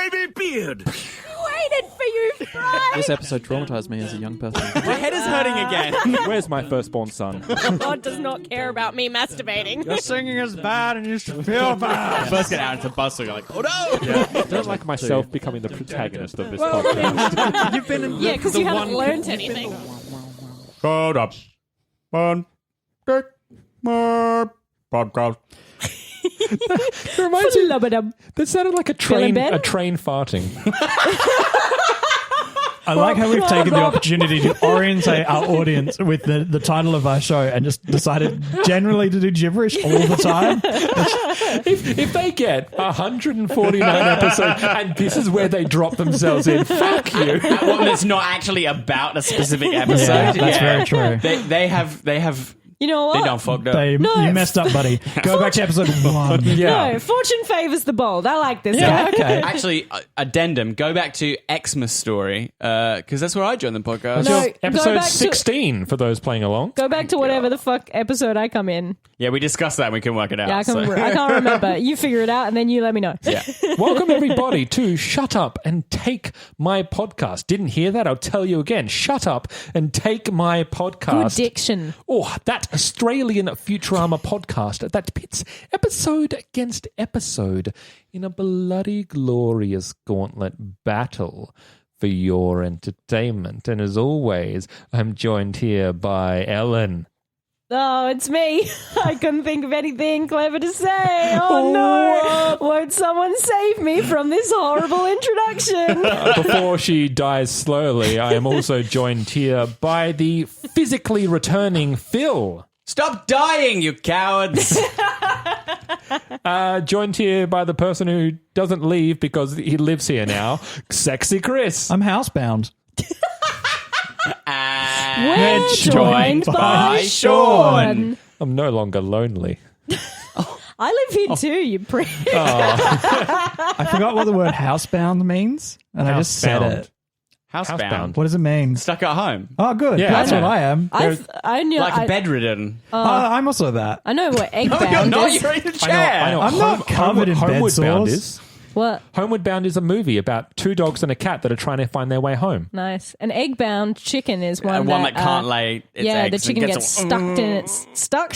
baby beard. Waited for you, Frank. This episode traumatized me as a young person. My head is hurting again. Where's my firstborn son? God does not care about me masturbating. Your singing is bad and you should feel bad. First get out into the bus, you're like, oh no! Yeah, I don't like myself becoming the protagonist of this podcast. You've been in Yeah, because you haven't learned anything. Hold up. One, take my podcast. It reminds me, that sounded like a train farting. I like how we've taken the opportunity to orientate our audience with the title of our show and just decided generally to do gibberish all the time. If they get 149 episodes and this is where they drop themselves in, fuck you. One that's not actually about a specific episode. That's very true. They have. You know what? They done fucked up. You messed up, buddy. Go back to episode 1. Yeah. No, fortune favours the bold. I like this guy. Okay. Actually, addendum, go back to Xmas Story, because that's where I joined the podcast. No, go Episode back to- 16 for those playing along. Go back to whatever the fuck episode I come in. Yeah, we discussed that and we couldn't work it out. Yeah, I so. can't remember. You figure it out and then you let me know. Yeah. Welcome everybody to Shut Up and Take My Podcast. Didn't hear that? I'll tell you again. Shut up and take my Good podcast. diction. Oh, that Australian Futurama podcast that pits episode against episode in a bloody glorious gauntlet battle for your entertainment. And as always, I'm joined here by Ellen. Oh, it's me. I couldn't think of anything clever to say. Oh, no. Won't someone save me from this horrible introduction? Before she dies slowly, I am also joined here by the physically returning Phil. Stop dying, you cowards! Joined here by the person who doesn't leave because he lives here now, Sexy Chris. I'm housebound. We're joined by Sean. I'm no longer lonely. I live here too, you prick. I forgot what the word housebound means, and I just said Housebound. it. Housebound. What does it mean? Stuck at home. Oh, good. Yeah, That's okay. what I am. I knew. Like bedridden. I'm also that. I know what egg No, you're bound not. is. You're in a chair. I know. I'm not covered in bed Homeward Bound sores. is. What? Homeward Bound is a movie about two dogs and a cat that are trying to find their way home. Nice. An egg bound chicken is one, One that can't lay its yeah, eggs the chicken and gets stuck in its stuck.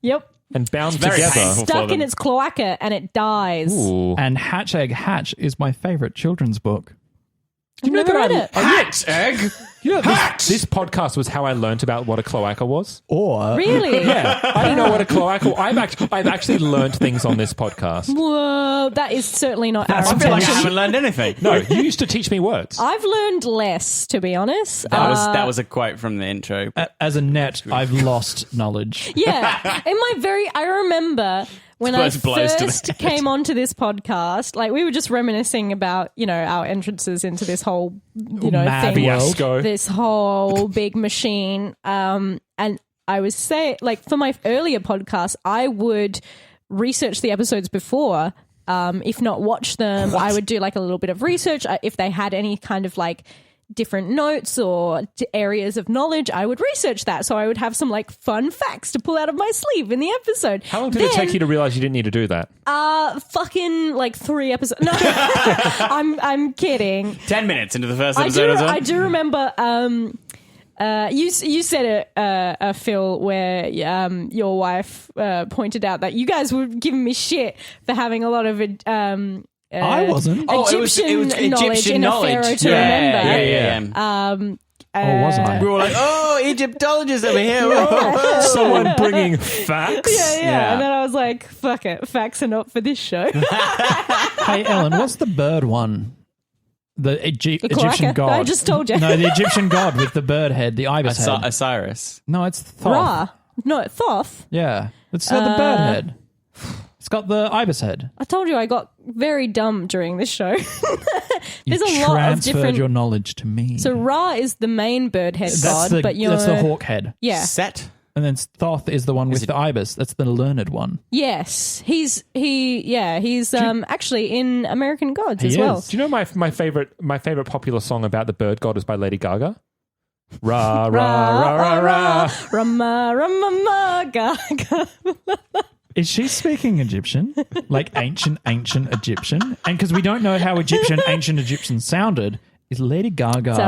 Yep. And bound very together. painful. Stuck in its cloaca and it dies. Ooh. And Hatch Egg Hatch is my favorite children's book. I've never read it. Hatch egg. You know, this podcast was how I learnt about what a cloaca was. Or Really? Yeah, I didn't know what a cloaca. I've actually learnt things on this podcast. Whoa, that is certainly not our I feel like I intention. haven't learned anything. No, you used to teach me words. I've learned less, to be honest. That was a quote from the intro. as a net, I've lost knowledge. Yeah. I remember when I Blows to the first head. came onto this podcast, like we were just reminiscing about, our entrances into this whole, Mad thing. world. Fiasco. This whole big machine. And I was saying, like, for my earlier podcast, I would research the episodes before, if not watch them. I would do like a little bit of research. If they had any kind of like different notes or areas of knowledge, I would research that. So I would have some like fun facts to pull out of my sleeve in the episode. How long did it take you to realize you didn't need to do that? Fucking like 3 episodes. No, I'm kidding. 10 minutes into the first episode. I do remember. You said it, Phil, where your wife pointed out that you guys were giving me shit for having a lot of I wasn't. Egyptian knowledge in a pharaoh to remember. Yeah. Wasn't I? We were like, Egyptologists over here. Someone bringing facts? Yeah. And then I was like, fuck it, facts are not for this show. Hey, Ellen, what's the bird one? The Egyptian cloaca? god. I just told you. No, the Egyptian god with the bird head, the ibis head. Osiris. No, it's Thoth. Ra. No, Thoth. Yeah. It's got the bird head. It's got the ibis head. I told you I got very dumb during this show. You There's a lot of transferred different. your knowledge to me. So Ra is the main bird head god, but you're that's the hawk head. yeah. Set. And then Thoth is the one with the ibis. That's the learned one. Yes, he's actually in American Gods as He well. is. Do you know my favorite popular song about the bird god is by Lady Gaga? Ra ra ra ra ra. Rama rama ma ga ga. Is she speaking Egyptian? Like ancient Egyptian? And because we don't know how ancient Egyptian sounded, is Lady Gaga... It's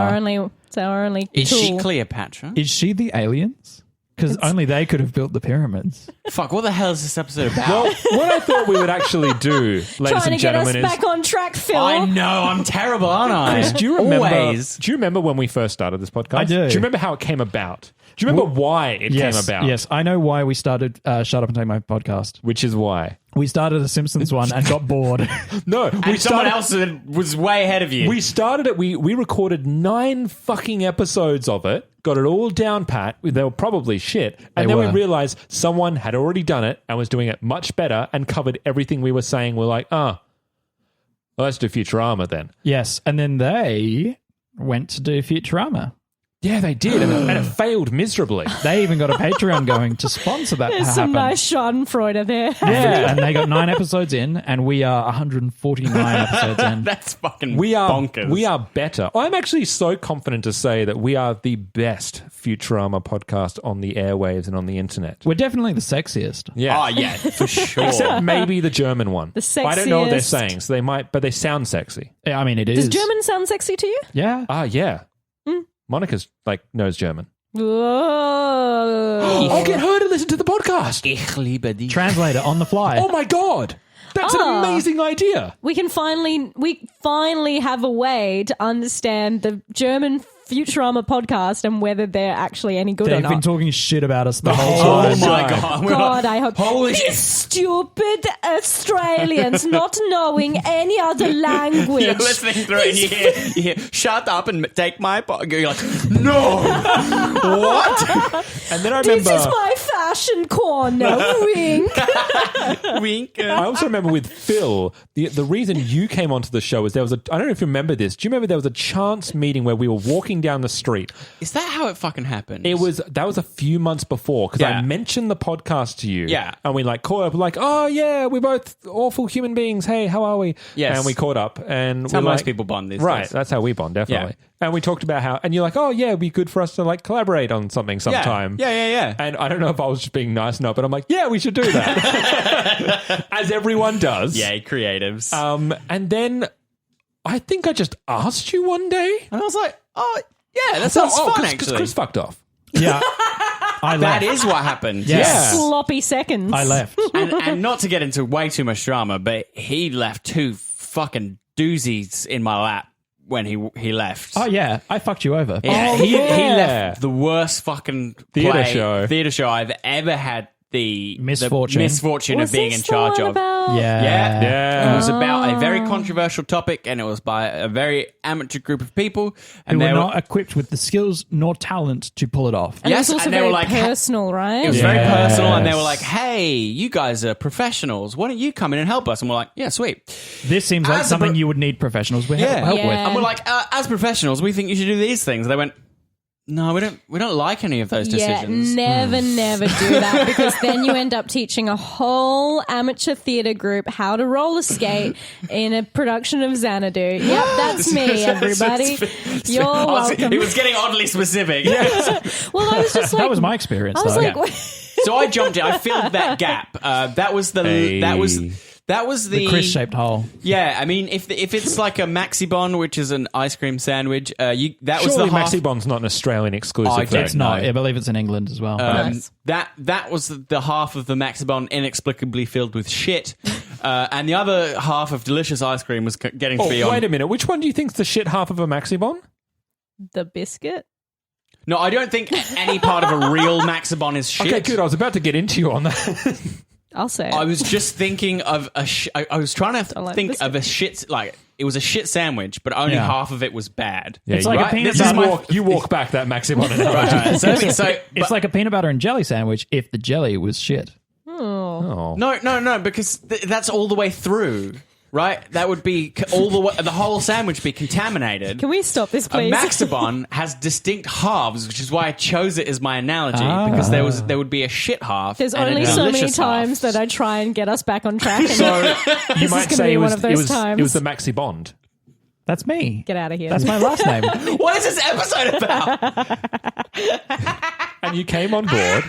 our only Is tool. she Cleopatra? Is she the aliens? Because only they could have built the pyramids. Fuck, what the hell is this episode about? Well, what I thought we would actually do, ladies Trying and to get us gentlemen, is... back on track, Phil. I know, I'm terrible, aren't I? Chris, do you remember? Always. Do you remember when we first started this podcast? I do. Do you remember how it came about? Do you remember why it came about? Yes, I know why we started Shut Up and Take My Podcast. Which is why. We started a Simpsons one and got bored. No, And someone else that was way ahead of you. We started it. We recorded 9 fucking episodes of it. Got it all down pat. They were probably shit. And They then were. we realized someone had already done it and was doing it much better and covered everything we were saying. We're like, well, let's do Futurama then. Yes, and then they went to do Futurama. Yeah, they did. And it failed miserably. They even got a Patreon going to sponsor that There's to some happen. nice Schadenfreude there. Yeah, and they got 9 episodes in, and we are 149 episodes in. That's fucking We are bonkers. We are better. I'm actually so confident to say that we are the best Futurama podcast on the airwaves and on the internet. We're definitely the sexiest. Yeah. Oh, yeah, for sure. Except maybe the German one. The I don't know what they're sexiest. saying, so they might, but they sound sexy. Yeah, I mean, it is. Does German sound sexy to you? Yeah. Yeah. Monica's knows German. Whoa. I'll get her to listen to the podcast. Ich liebe dich. Translator on the fly. Oh my God. That's an amazing idea. We finally have a way to understand the German Futurama podcast and whether they're actually any good or They've not. been talking shit about us the whole whole time. Oh my time. God. God, I hope Holy these shit. stupid Australians not knowing any other language. You're listening through it and you hear, shut up and take my podcast. You're like, no. What? And then I This remember... is my fashion corner. Wink. Wink. I also remember with Phil, the reason you came onto the show was there was I don't know if you remember this. Do you remember there was a chance meeting where we were walking down the street? Is that how it fucking happens? That was a few months before because Yeah. I mentioned the podcast to you. Yeah. And we caught up like, oh yeah, we're both awful human beings. Hey, how are we? Yes. And we caught up and That's how we're most like- people bond these Right. days. That's how we bond, definitely. Yeah. And we talked about how, and you're like, oh yeah, it'd be good for us to collaborate on something sometime. Yeah. And I don't know if I was just being nice or not, but I'm like, yeah, we should do that. As everyone does. Yay, creatives. And then I think I just asked you one day. and I was like, oh, yeah, that sounds fun, because actually. Chris fucked off. Yeah. I That left. is what happened. Yeah. Yeah. Sloppy seconds. I left. and not to get into way too much drama, but he left 2 fucking doozies in my lap when he left. Oh, yeah. I fucked you over. Yeah, Oh, he yeah. left the worst fucking Theatre show I've ever had the Misfortune. Was of being this in the charge one of. about- Yeah. Yeah. It was about a very controversial topic, and it was by a very amateur group of people. And Who they were were not equipped with the skills nor talent to pull it off. And Yes, it was also and they very were like, personal, right? It was very Yes. personal, and they were like, "Hey, you guys are professionals. Why don't you come in and help us?" And we're like, "Yeah, sweet." This seems like As a something pro- you would need professionals with help Yeah. with. And we're like, as professionals, we think you should do these things. They went, "No, we don't like any of those decisions." Yeah, never do that because then you end up teaching a whole amateur theatre group how to roller skate in a production of Xanadu. Yep, that's me, everybody. You're welcome. It was getting oddly specific. Well, I was just like, That was my experience, I was though. like, Yeah. So I jumped in. I filled that gap. That was the. Hey. That was the. The Chris-shaped hole. Yeah, I mean, if it's like a Maxi Bon, which is an ice cream sandwich, that was Surely the half. Maxi Bond's not an Australian exclusive. I though. don't It's not. know. I believe it's in England as well. Nice. That was the half of the Maxi Bon inexplicably filled with shit, and the other half of delicious ice cream was getting to Oh, be on. wait a minute. Which one do you think's the shit half of a Maxi Bond? the biscuit. No, I don't think any part of a real Maxi Bon is shit. Okay, good. I was about to get into you on that. I'll say it. I was just thinking of I was trying to like think biscuit. of a shit, like it was a shit sandwich, but only Yeah. half of it was bad. It's you- like a right? peanut This is butter. my- you walk back that Maxi Bond analogy. Right, so It's but- like a peanut butter and jelly sandwich if the jelly was shit. Oh. no, because that's all the way through, right? That would be all the way, the whole sandwich be contaminated. Can we stop this, A please? Maxibon has distinct halves, which is why I chose it as my analogy, because there would be a shit half. There's and a only so many delicious times half. that I try and get us back on track. And So you is might gonna say be it one was, of those times. it was the Maxi Bond. That's me. get out of here. That's my last name. What is this episode about? And you came on board.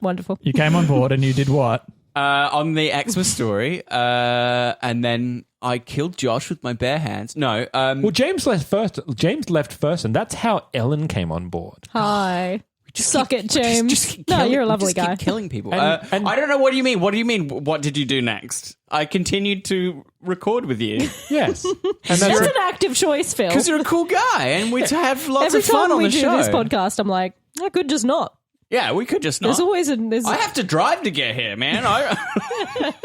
Wonderful. You came on board and you did what? On the Xmas story, and then I killed Josh with my bare hands. No, Well, James left first, and that's how Ellen came on board. Hi. Suck it, James. No, you're a lovely guy. Keep killing people. And- I don't know. What do you mean? What do you mean? What did you do next? I continued to record with you Yes. And That's an active choice, Phil. because you're a cool guy, and we have lots Every of fun time on we the do show. this podcast, I'm like, I could just not. Yeah, we could just not. There's always a... I have to drive to get here, man.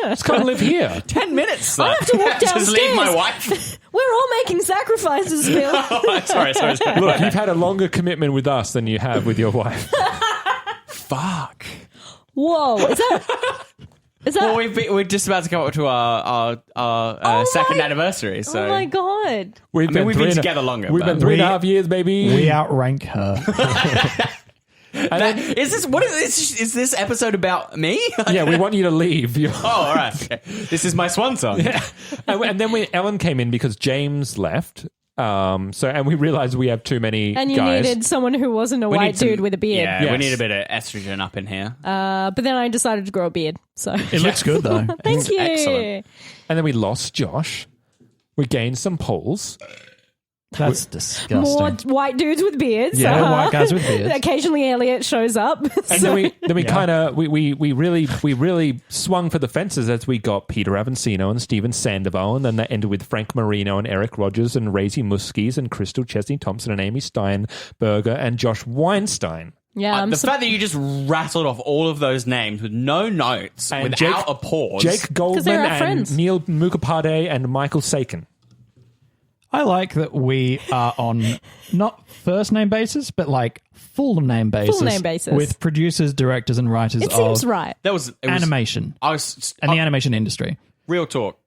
Let's come live here. 10 minutes. I have to walk Just leave my downstairs. wife. We're all making sacrifices, Phil. sorry. Look, you've had a longer commitment with us than you have with your wife. Fuck. Whoa. Is that... Well, we're just about to go up to our second anniversary. So Oh, my God. We've we've been together longer. We've been 3.5 years, baby. We outrank her. Is this episode about me? Yeah, we want you to leave. Oh, all right. Okay. This is my swan song. Yeah. And then Ellen came in because James left. And we realized we have too many And you guys. needed someone who wasn't a white dude with a beard. Yeah, Yes. we need a bit of estrogen up in here. But then I decided to grow a beard. So It looks good, though. thank you. excellent. And then we lost Josh. We gained some polls. That's disgusting. More white dudes with beards. Yeah, white guys with beards. Occasionally Elliot shows up. And then we kind of we really swung for the fences as we got Peter Avancino and Steven Sandoval, and then that ended with Frank Marino and Eric Rogers and Razy Muskies and Crystal Chesney Thompson and Amy Steinberger and Josh Weinstein. Yeah, The fact that you just rattled off all of those names with no notes, And without a pause. Jake Goldman they're our and friends. Neil Mukapade and Michael Sakin. I like that we are on not first name basis, but like full name basis. Full name basis. With producers, directors, and writers it of seems right. It was animation I was and the animation industry. real talk.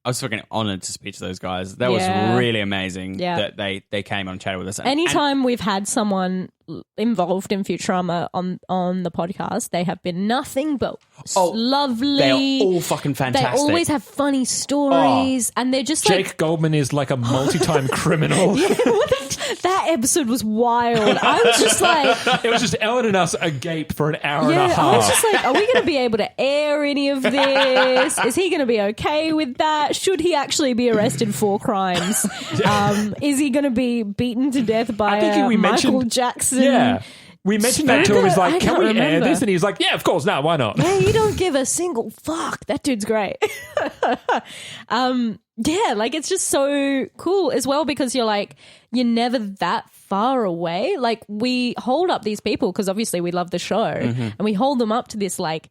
I was fucking honoured to speak to those guys. That Yeah. was really amazing Yeah. that they came on and chatted with us. And- Anytime we've had someone involved in Futurama on the podcast, they have been nothing but lovely. they're all fucking fantastic. They always have funny stories, and they're just Jake Goldman is like a multi-time criminal. that episode was wild. I was just like, It was just Ellen and us agape for an hour and a I was half. just like, are we going to be able to air any of this? Is he going to be okay with that? Should he actually be arrested for crimes? Is he going to be beaten to death by I think we Michael mentioned- Jackson? Yeah. We mentioned that to him. He's I like, can can't we air remember. this? And he's like, yeah, of course. No, why not? Hey, you don't give a single fuck. That dude's great. Yeah, like it's just so cool as well because you're never that far away. Like we hold up these people because obviously we love the show and we hold them up to this like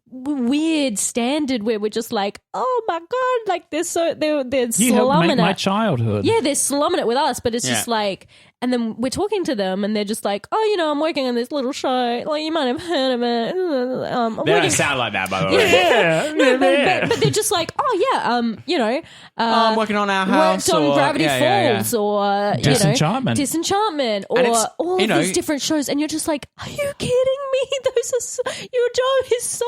weird standard where we're just like, oh my God, like they're You helped slumming make my it. childhood. Yeah, they're slumming it with us, but it's just Yeah. like, and then we're talking to them and they're just like, oh, I'm working on this little show. Like, you might have heard of it. I'm They working. don't sound like that, by the way. Yeah. No, but they're just like, oh, yeah, I'm working on our house. worked on or, Gravity yeah. Falls or, Disenchantment. Disenchantment or And it's, all you of know- these different shows. And you're just like, are you kidding me? Your job is so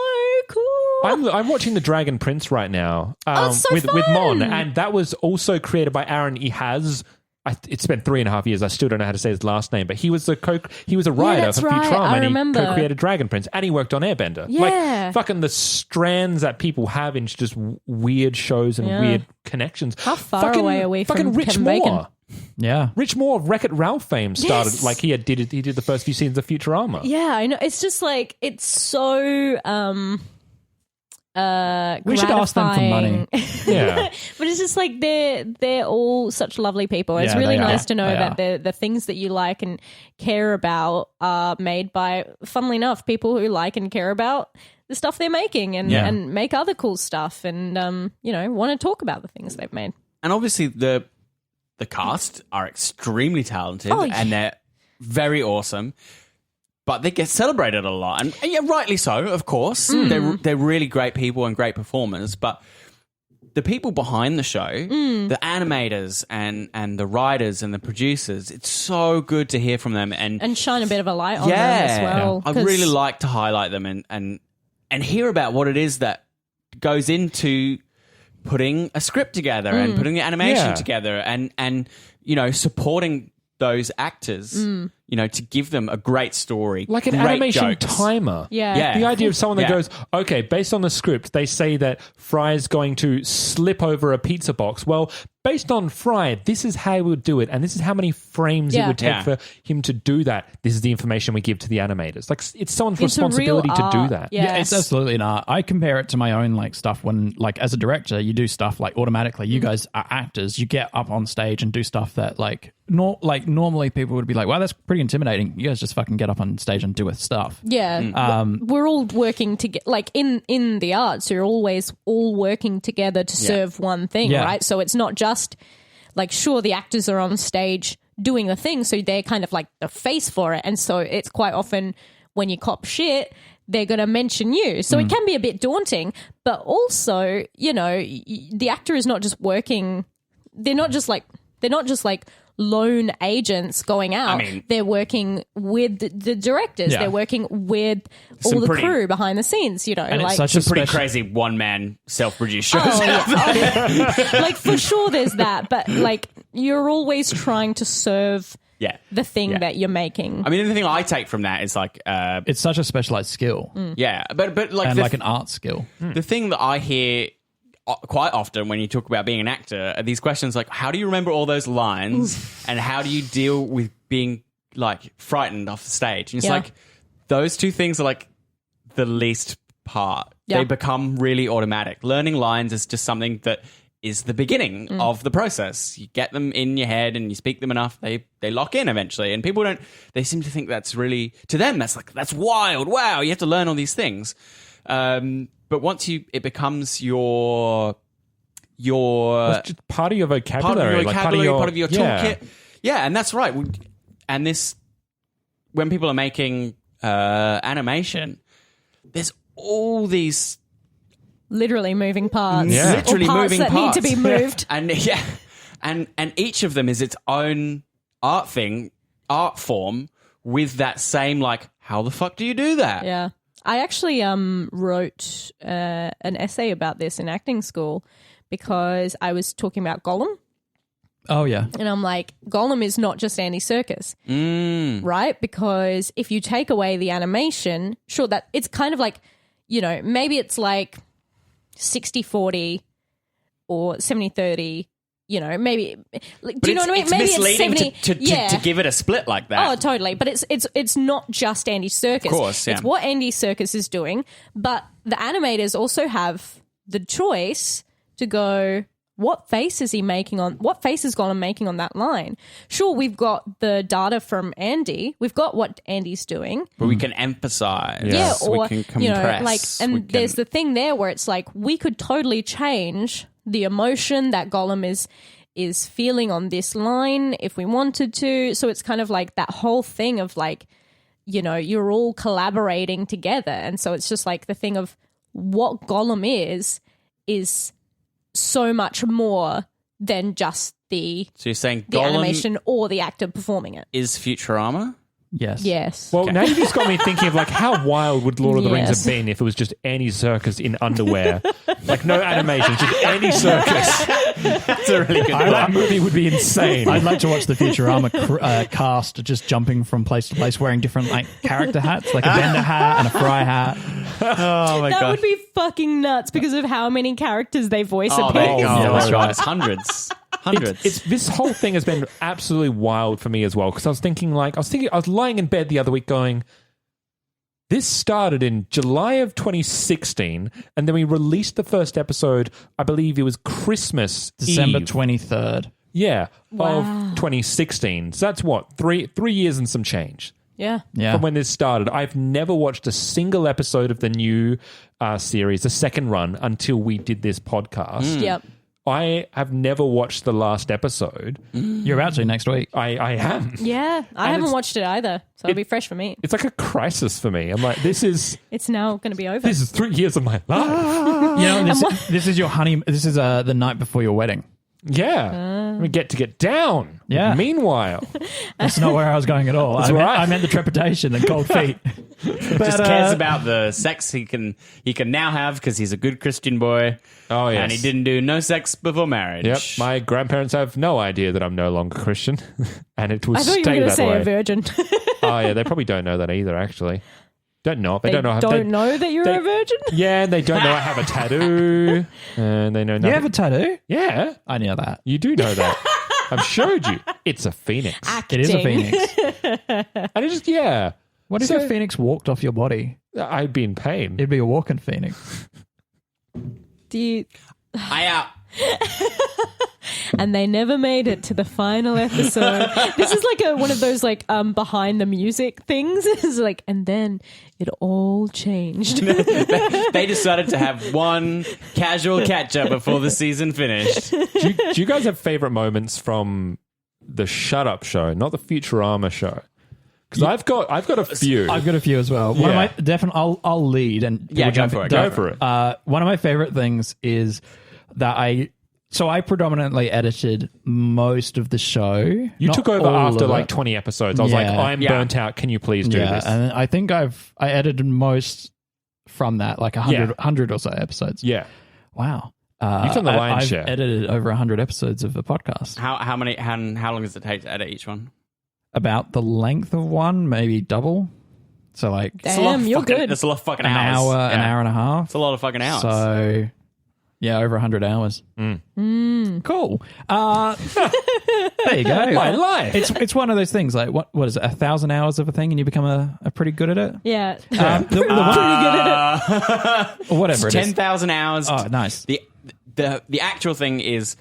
cool. I'm watching The Dragon Prince right now it's so with fun. Mon, and that was also created by Aaron Ehaz. It's been 3.5 years. I still don't know how to say his last name, but he was a writer that's for right. Futurama, I and he remember. co-created Dragon Prince, and he worked on Airbender. Yeah. Like fucking the strands that people have in just weird shows and Yeah. weird connections. How far away are we from fucking Rich Kevin Moore? Bacon? Yeah. Rich Moore of Wreck-It Ralph fame started Yes. like he did the first few scenes of Futurama. Yeah, I know. It's just like, it's so We should ask them for money. Yeah. But it's just like they're all such lovely people. It's Yeah, really they are. nice to know They that the things that you like and care about are made by, funnily enough, people who like and care about the stuff they're making and make other cool stuff and want to talk about the things they've made. And obviously the cast are extremely talented Oh, yeah. and they're very awesome. But they get celebrated a lot, and yeah, rightly so. Of course, they're really great people and great performers. But the people behind the show, the animators and the writers and the producers, it's so good to hear from them and shine a bit of a light on them as well. I 'cause- really like to highlight them and hear about what it is that goes into putting a script together and putting the animation Yeah. together and supporting those actors to give them a great story, like an great animation jokes. timer. Yeah. The idea of someone that Yeah. goes, okay, based on the script, they say that Fry's going to slip over a pizza box. Well, based on Fry, this is how he would do it, and this is how many frames it Yeah. would take Yeah. for him to do that. This is the information we give to the animators. Like, it's someone's It's a real responsibility to do art. that. Yeah. It's absolutely an art. I compare it to my own like stuff when like as a director you do stuff like automatically. You guys are actors. You get up on stage and do stuff that like normally people would be like, wow, that's pretty intimidating. You guys just fucking get up on stage and do stuff. Yeah, we're all working together. Like in the arts, you're always all working together to serve one thing, Yeah. right? So it's not just like, sure, the actors are on stage doing the thing, so they're kind of like the face for it, and so it's quite often when you cop shit, they're going to mention you. So it can be a bit daunting, but also, the actor is not just working. They're not just like lone agents going out. They're working with the directors. Yeah. They're working with all Some the pretty- crew behind the scenes. And it's such Some a pretty special- crazy one-man self-produced shows. Oh, yeah. Like for sure there's that, but like you're always trying to serve Yeah. the thing Yeah. that you're making. I mean, the thing I take from that is like, It's such a specialized skill yeah, but like and the like an art skill. the thing that I hear quite often when you talk about being an actor are these questions like, how do you remember all those lines and how do you deal with being like frightened off the stage? And it's Yeah. like those two things are like the least part. Yeah. They become really automatic. Learning lines is just something that is the beginning of the process. You get them in your head and you speak them enough, they lock in eventually. And people they seem to think that's really, to them, that's wild. Wow, you have to learn all these things. But once it becomes your It's just part of your vocabulary. part of your toolkit. Yeah, and that's right. And this, when people are making animation, there's all these Literally moving parts. Yeah. Or literally parts moving that parts need to be moved. and and each of them is its own art form with that same like, how the fuck do you do that? Yeah. I actually wrote an essay about this in acting school because I was talking about Gollum. Oh yeah. And I'm like, Gollum is not just Andy Serkis, right? Because if you take away the animation, sure, that it's kind of like, maybe it's like 60-40 or 70-30, maybe. Like, do you know what I mean? It's Maybe misleading it's 70. to give it a split like that. Oh, totally. But it's not just Andy Serkis. Of course, yeah. It's what Andy Serkis is doing, but the animators also have the choice to go, what face is Gollum making on that line? Sure, we've got the data from Andy. We've got what Andy's doing. But we can emphasize. Yeah, or we can compress. there's the thing there where it's like we could totally change the emotion that Gollum is feeling on this line if we wanted to. So it's kind of like that whole thing of like, you're all collaborating together, and so it's just like the thing of what Gollum is so much more than just the So you're saying the Gollum animation or the actor performing it. is Futurama? Yes. Yes. Well, now you just got me thinking of like how wild would Lord of the Rings Yes. have been if it was just Andy Serkis in underwear, like no animation, just Andy Serkis. That's a really good That movie would be insane. I'd like to watch the Futurama cast just jumping from place to place wearing different like character hats, like a Bender hat and a Fry hat. Oh my that god. would be fucking nuts because of how many characters they voice Oh, appear. there you go. Yeah, That's right. right. It's hundreds. It's this whole thing has been absolutely wild for me as well, because I was lying in bed the other week going, this started in July of 2016, and then we released the first episode, I believe it was Christmas December Eve. 23rd. Yeah, Wow. of 2016. So that's what, three years and some change Yeah. Yeah. from when this started. I've never watched a single episode of the new series, the second run, until we did this podcast. Yep. I have never watched the last episode. You're about to next week. I am. Yeah. I haven't it's- watched it either, so it'll be fresh for me. It's like a crisis for me. I'm like, this is It's now going to be over. 3 years of my life. You know, this is your honey. This is the night before your wedding. Yeah. We get to get down. Yeah. Meanwhile. That's not where I was going at all. I meant the trepidation and cold feet. Just cares about the sex he can now have because he's a good Christian boy. Oh, yes. And he didn't do no sex before marriage. Yep. My grandparents have no idea that I'm no longer Christian. And it will I thought you were stay going to that say way. a virgin. Oh, yeah. They probably don't know that either, actually. They don't know. They don't know that you're a virgin? Yeah, and they don't know I have a tattoo. And they know nothing. You have a tattoo? Yeah. I know that. You do know that. I've showed you. It's a phoenix. It is a phoenix. And it just, yeah. What if a phoenix walked off your body? I'd be in pain. It'd be a walking phoenix. Do you... I out. And they never made it to the final episode. This is like one of those like behind the music things. It's like, and then it all changed. They decided to have one casual catch up before the season finished. Do you guys have favorite moments from the Shut Up show, not the Futurama show? Because I've got a few. I've got a few as well. One of my I'll lead and Yeah, go for it. Go for it. One of my favorite things is that I predominantly edited most of the show. You took over after like 20 episodes. I was like, Yeah. I'm burnt out. Can you please do this? And I think I edited most from that, like 100 or so episodes. Yeah. Wow. You've done the lion's I've share. edited over 100 episodes of a podcast. How long does it take to edit each one? About the length of one, maybe double. So like Damn, you're good. That's a lot of fucking an hours. an hour and a half. It's a lot of fucking hours. So yeah, over 100 hours. Cool. There you go. My life. It's one of those things. Like what is it? 1,000 hours of a thing, and you become a pretty good at it. Yeah. The one, Pretty good at it. or whatever it is. 10,000 hours. Oh, nice. The actual thing is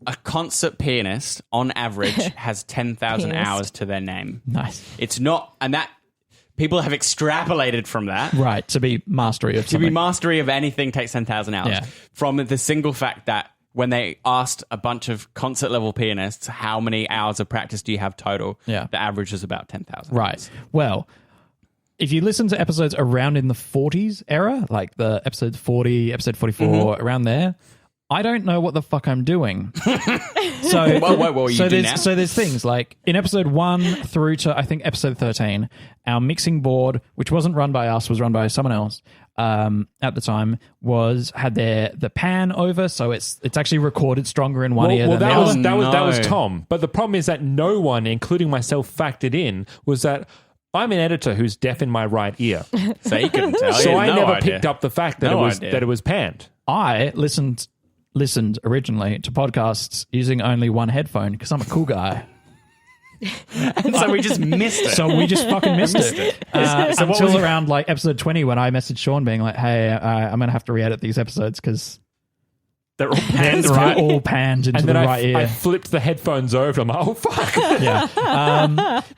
a concert pianist on average has 10,000 Pianist. hours to their name. Nice. It's not, and that people have extrapolated from that. Right, to be mastery of To something. be mastery of anything takes 10,000 hours. Yeah. From the single fact that when they asked a bunch of concert level pianists how many hours of practice do you have total, Yeah. the average is about 10,000. Right. Well, if you listen to episodes around in the 40s era, like the episode 40, episode 44, around there, I don't know what the fuck I'm doing. So, What you do now? So there's things like in episode 1 through to I think episode 13, our mixing board, which wasn't run by us, was run by someone else at the time, had the pan over, so it's actually recorded stronger in one ear than the other. That was Tom. But the problem is that no one, including myself, factored in was that I'm an editor who's deaf in my right ear. So he couldn't tell. So I no never idea. picked up the fact that No that idea. it was panned. I listened originally to podcasts using only one headphone because I'm a cool guy. And so we just missed it. So we just fucking missed it. So what Until was around like episode 20 when I messaged Sean being like, hey, I'm going to have to re-edit these episodes because they're all panned they're right. all panned into And the then right ear. I flipped the headphones over. I'm like, oh, fuck. Yeah.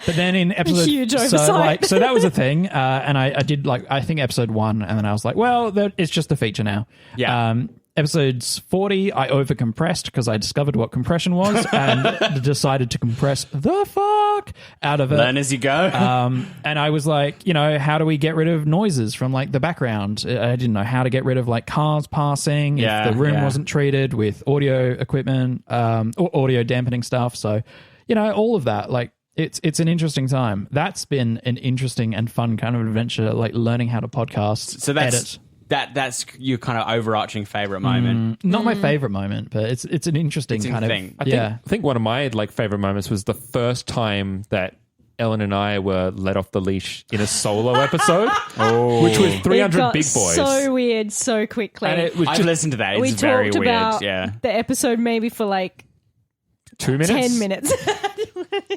But then in episode... Huge so, oversight. so that was a thing. And I did like, I think episode 1. And then I was like, well, it's just a feature now. Yeah. Episodes 40, I overcompressed because I discovered what compression was and decided to compress the fuck out of it. Learn as you go. And I was like, how do we get rid of noises from like the background? I didn't know how to get rid of like cars passing Yeah, if the room yeah. wasn't treated with audio equipment or audio dampening stuff. So, all of that, like it's an interesting time. That's been an interesting and fun kind of adventure, like learning how to podcast, So edit. that's your kind of overarching favorite moment. Not my favorite moment, but it's an interesting It's kind thing. of I think one of my favorite moments was the first time that Ellen and I were let off the leash in a solo episode, which was 300 It got Big Boys. so weird so quickly. And it was I've just listened to that. It's we very talked weird. about Yeah. the episode maybe for like 2 minutes? 10 minutes.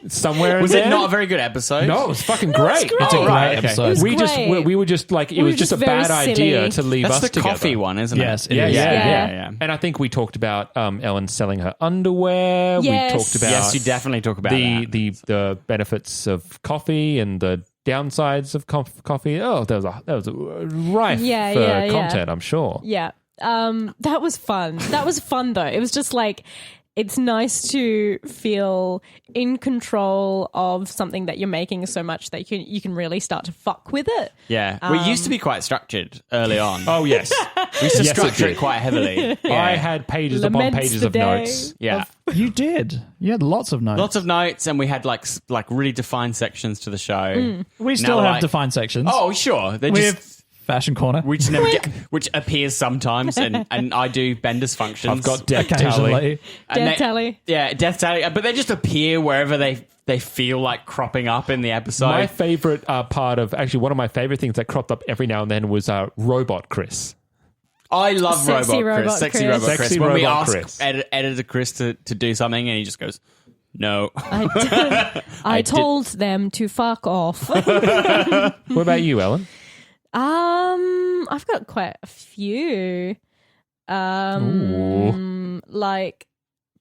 Somewhere Was in it there. not a very good episode? No, it was fucking great. great. It's a Oh, great right, okay. episode. It was We just great. we were just like it We was were just a just very bad idea silly. to leave That's us the together. coffee one, isn't it? Yes, it Yeah, is. yeah, Yeah. yeah. And I think we talked about Ellen selling her underwear. Yes. We talked about Yes, you definitely talk about that. the benefits of coffee and the downsides of coffee. Oh, that was a rife Yeah, for yeah, yeah. content, I'm sure. Yeah. That was fun. That was fun though. It was just like it's nice to feel in control of something that you're making so much that you can really start to fuck with it. Yeah. We used to be quite structured early on. Oh, yes. We used to Yes, structure it it quite heavily. Yeah. I had pages upon Laments pages the of day notes. Yeah. You did. You had lots of notes. Lots of notes, and we had like really defined sections to the show. We still Now, have like- defined sections. Oh, sure. They're we just have Fashion Corner. we just never get, which appears sometimes, and I do Bender's functions. I've got death tally. occasionally. And Death tally. Yeah, death tally. But they just appear wherever they feel like cropping up in the episode. My favorite part of, actually, one of my favorite things that cropped up every now and then was Robot Chris. I love Sexy Robot Chris. Robot Sexy Chris. Robot Chris. Sexy When we Robot ask Chris. editor Chris to do something, and he just goes, no. I told them to fuck off. What about you, Ellen? I've got quite a few. Like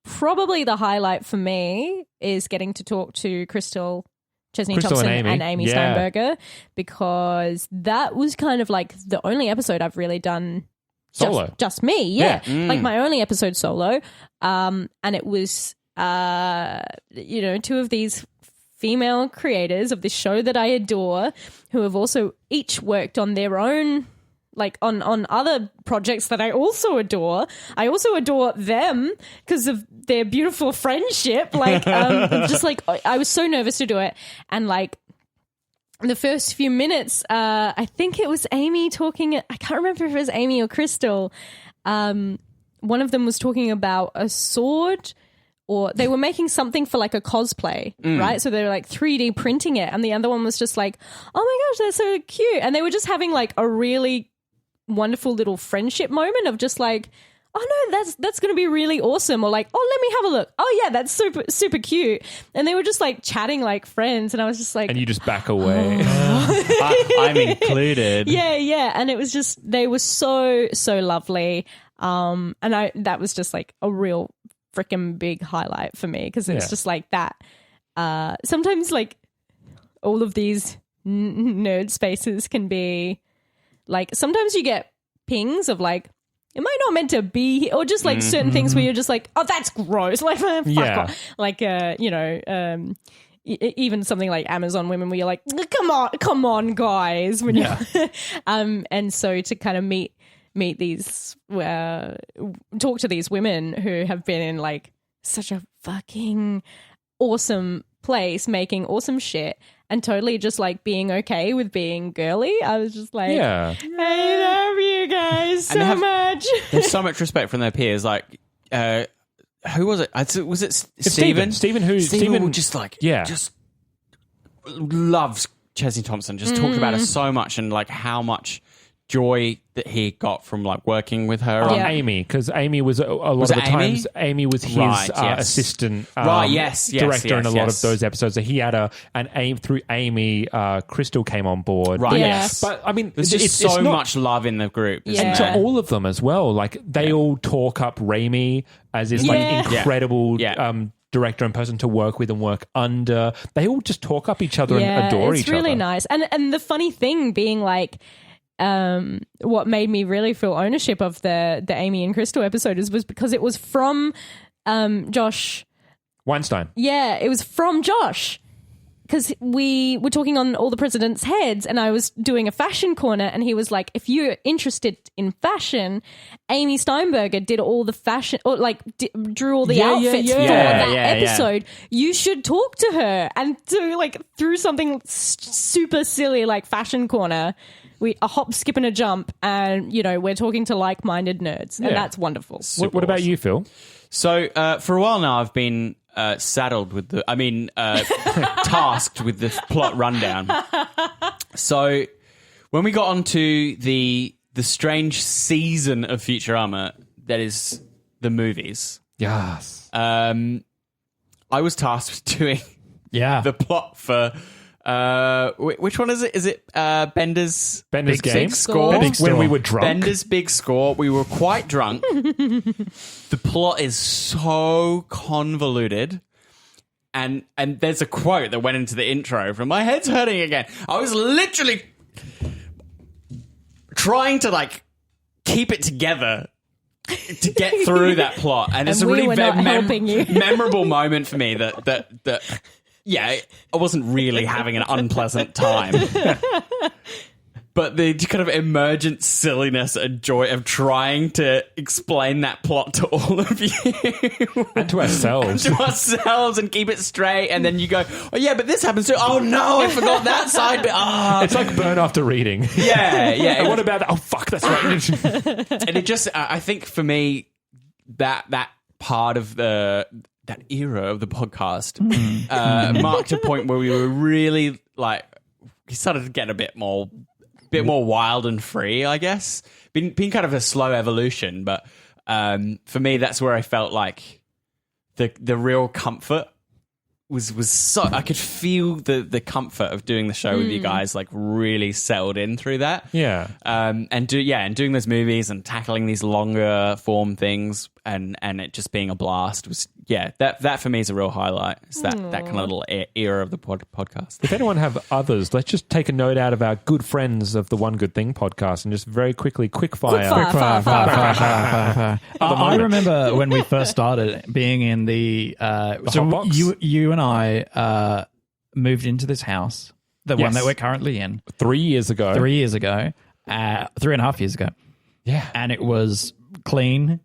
probably the highlight for me is getting to talk to Crystal Thompson and Amy Yeah. Steinberger, because that was kind of like the only episode I've really done Solo. just me. Yeah. Yeah. Like my only episode solo. And it was, two of these female creators of this show that I adore, who have also each worked on their own, like on other projects that I also adore. I also adore them because of their beautiful friendship. Like, just like I was so nervous to do it, and like the first few minutes, I think it was Amy talking. I can't remember if it was Amy or Crystal. One of them was talking about a sword. Or they were making something for like a cosplay, right? So they were like 3D printing it. And the other one was just like, oh my gosh, that's so cute. And they were just having like a really wonderful little friendship moment of just like, oh no, that's going to be really awesome. Or like, oh, let me have a look. Oh yeah, that's super, super cute. And they were just like chatting like friends. And I was just like, And you just back away. I'm included. yeah. And it was just, they were so, so lovely. And that was just like a real freaking big highlight for me, because it's just like that. Sometimes like all of these nerd spaces can be like, sometimes you get pings of like, it might not meant to be here, or just like certain things where you're just like, oh, that's gross. Like, fuck off. Like, even something like Amazon Women, where you're like, come on, guys. When and so to kind of meet these, talk to these women who have been in like such a fucking awesome place, making awesome shit, and totally just like being okay with being girly. I was just like, Yeah. I love you guys so much. There's so much respect from their peers. Like, who was it? Was it Stephen? Stephen just like, Yeah. just loves Chesney Thompson. Just talked about her so much, and like how much joy that he got from like working with her. Yeah. Amy, because Amy was a lot of the times Amy was his Right, yes. assistant yes, director in a lot yes. of those episodes. So he had through Amy, Crystal came on board. Right. Yeah. Yes. But I mean, There's just it's so not- much love in the group. isn't Yeah. to there? all of them as well. Like they all talk up Raimi as this Yeah. like incredible Yeah. director and person to work with and work under. They all just talk up each other and adore each it's really other. nice. And the funny thing being like, what made me really feel ownership of the Amy and Crystal episode was because it was from Josh. Weinstein. Yeah, it was from Josh. Because we were talking on All the President's Heads, and I was doing a fashion corner, and he was like, if you're interested in fashion, Amy Steinberger did all the fashion, or like drew all the outfits for that episode. You should talk to her. And so like through something super silly like fashion corner, a hop, skip, and a jump, and we're talking to like-minded nerds, and that's wonderful. What about you, Phil? So for a while now, I've been tasked with the plot rundown. So when we got onto the strange season of Futurama, that is the movies, Yes. I was tasked with doing Yeah. the plot for which one is it? Is it Bender's Bender's big game? Score. Big When we Score. were drunk. Bender's big score. We were quite drunk. The plot is so convoluted. And there's a quote that went into the intro from "My head's hurting again." I was literally trying to like keep it together to get through that plot. And it's a we really were not helping you. memorable moment for me that I wasn't really having an unpleasant time. But the kind of emergent silliness and joy of trying to explain that plot to all of you. And to ourselves. And keep it straight. And then you go, oh, yeah, but this happens too. Oh, no, I forgot that side bit. It's like burn after reading. Yeah. And what about that? Oh, fuck, that's right. And it just, I think for me, that part of that era of the podcast marked a point where we were really like, we started to get a bit more wild and free, I guess. Been kind of a slow evolution, but for me, that's where I felt like the real comfort was so. I could feel the comfort of doing the show with you guys, like really settled in through that. Yeah. And doing those movies and tackling these longer form things and it just being a blast was that for me is a real highlight. It's that kind of little era of the podcast. If anyone have others, let's just take a note out of our good friends of the One Good Thing podcast and just very quickly quickfire. I remember when we first started being in the so box? you and I moved into this house, the one Yes. that we're currently in 3 years ago. 3 years ago, 3.5 years ago. Yeah. And it was clean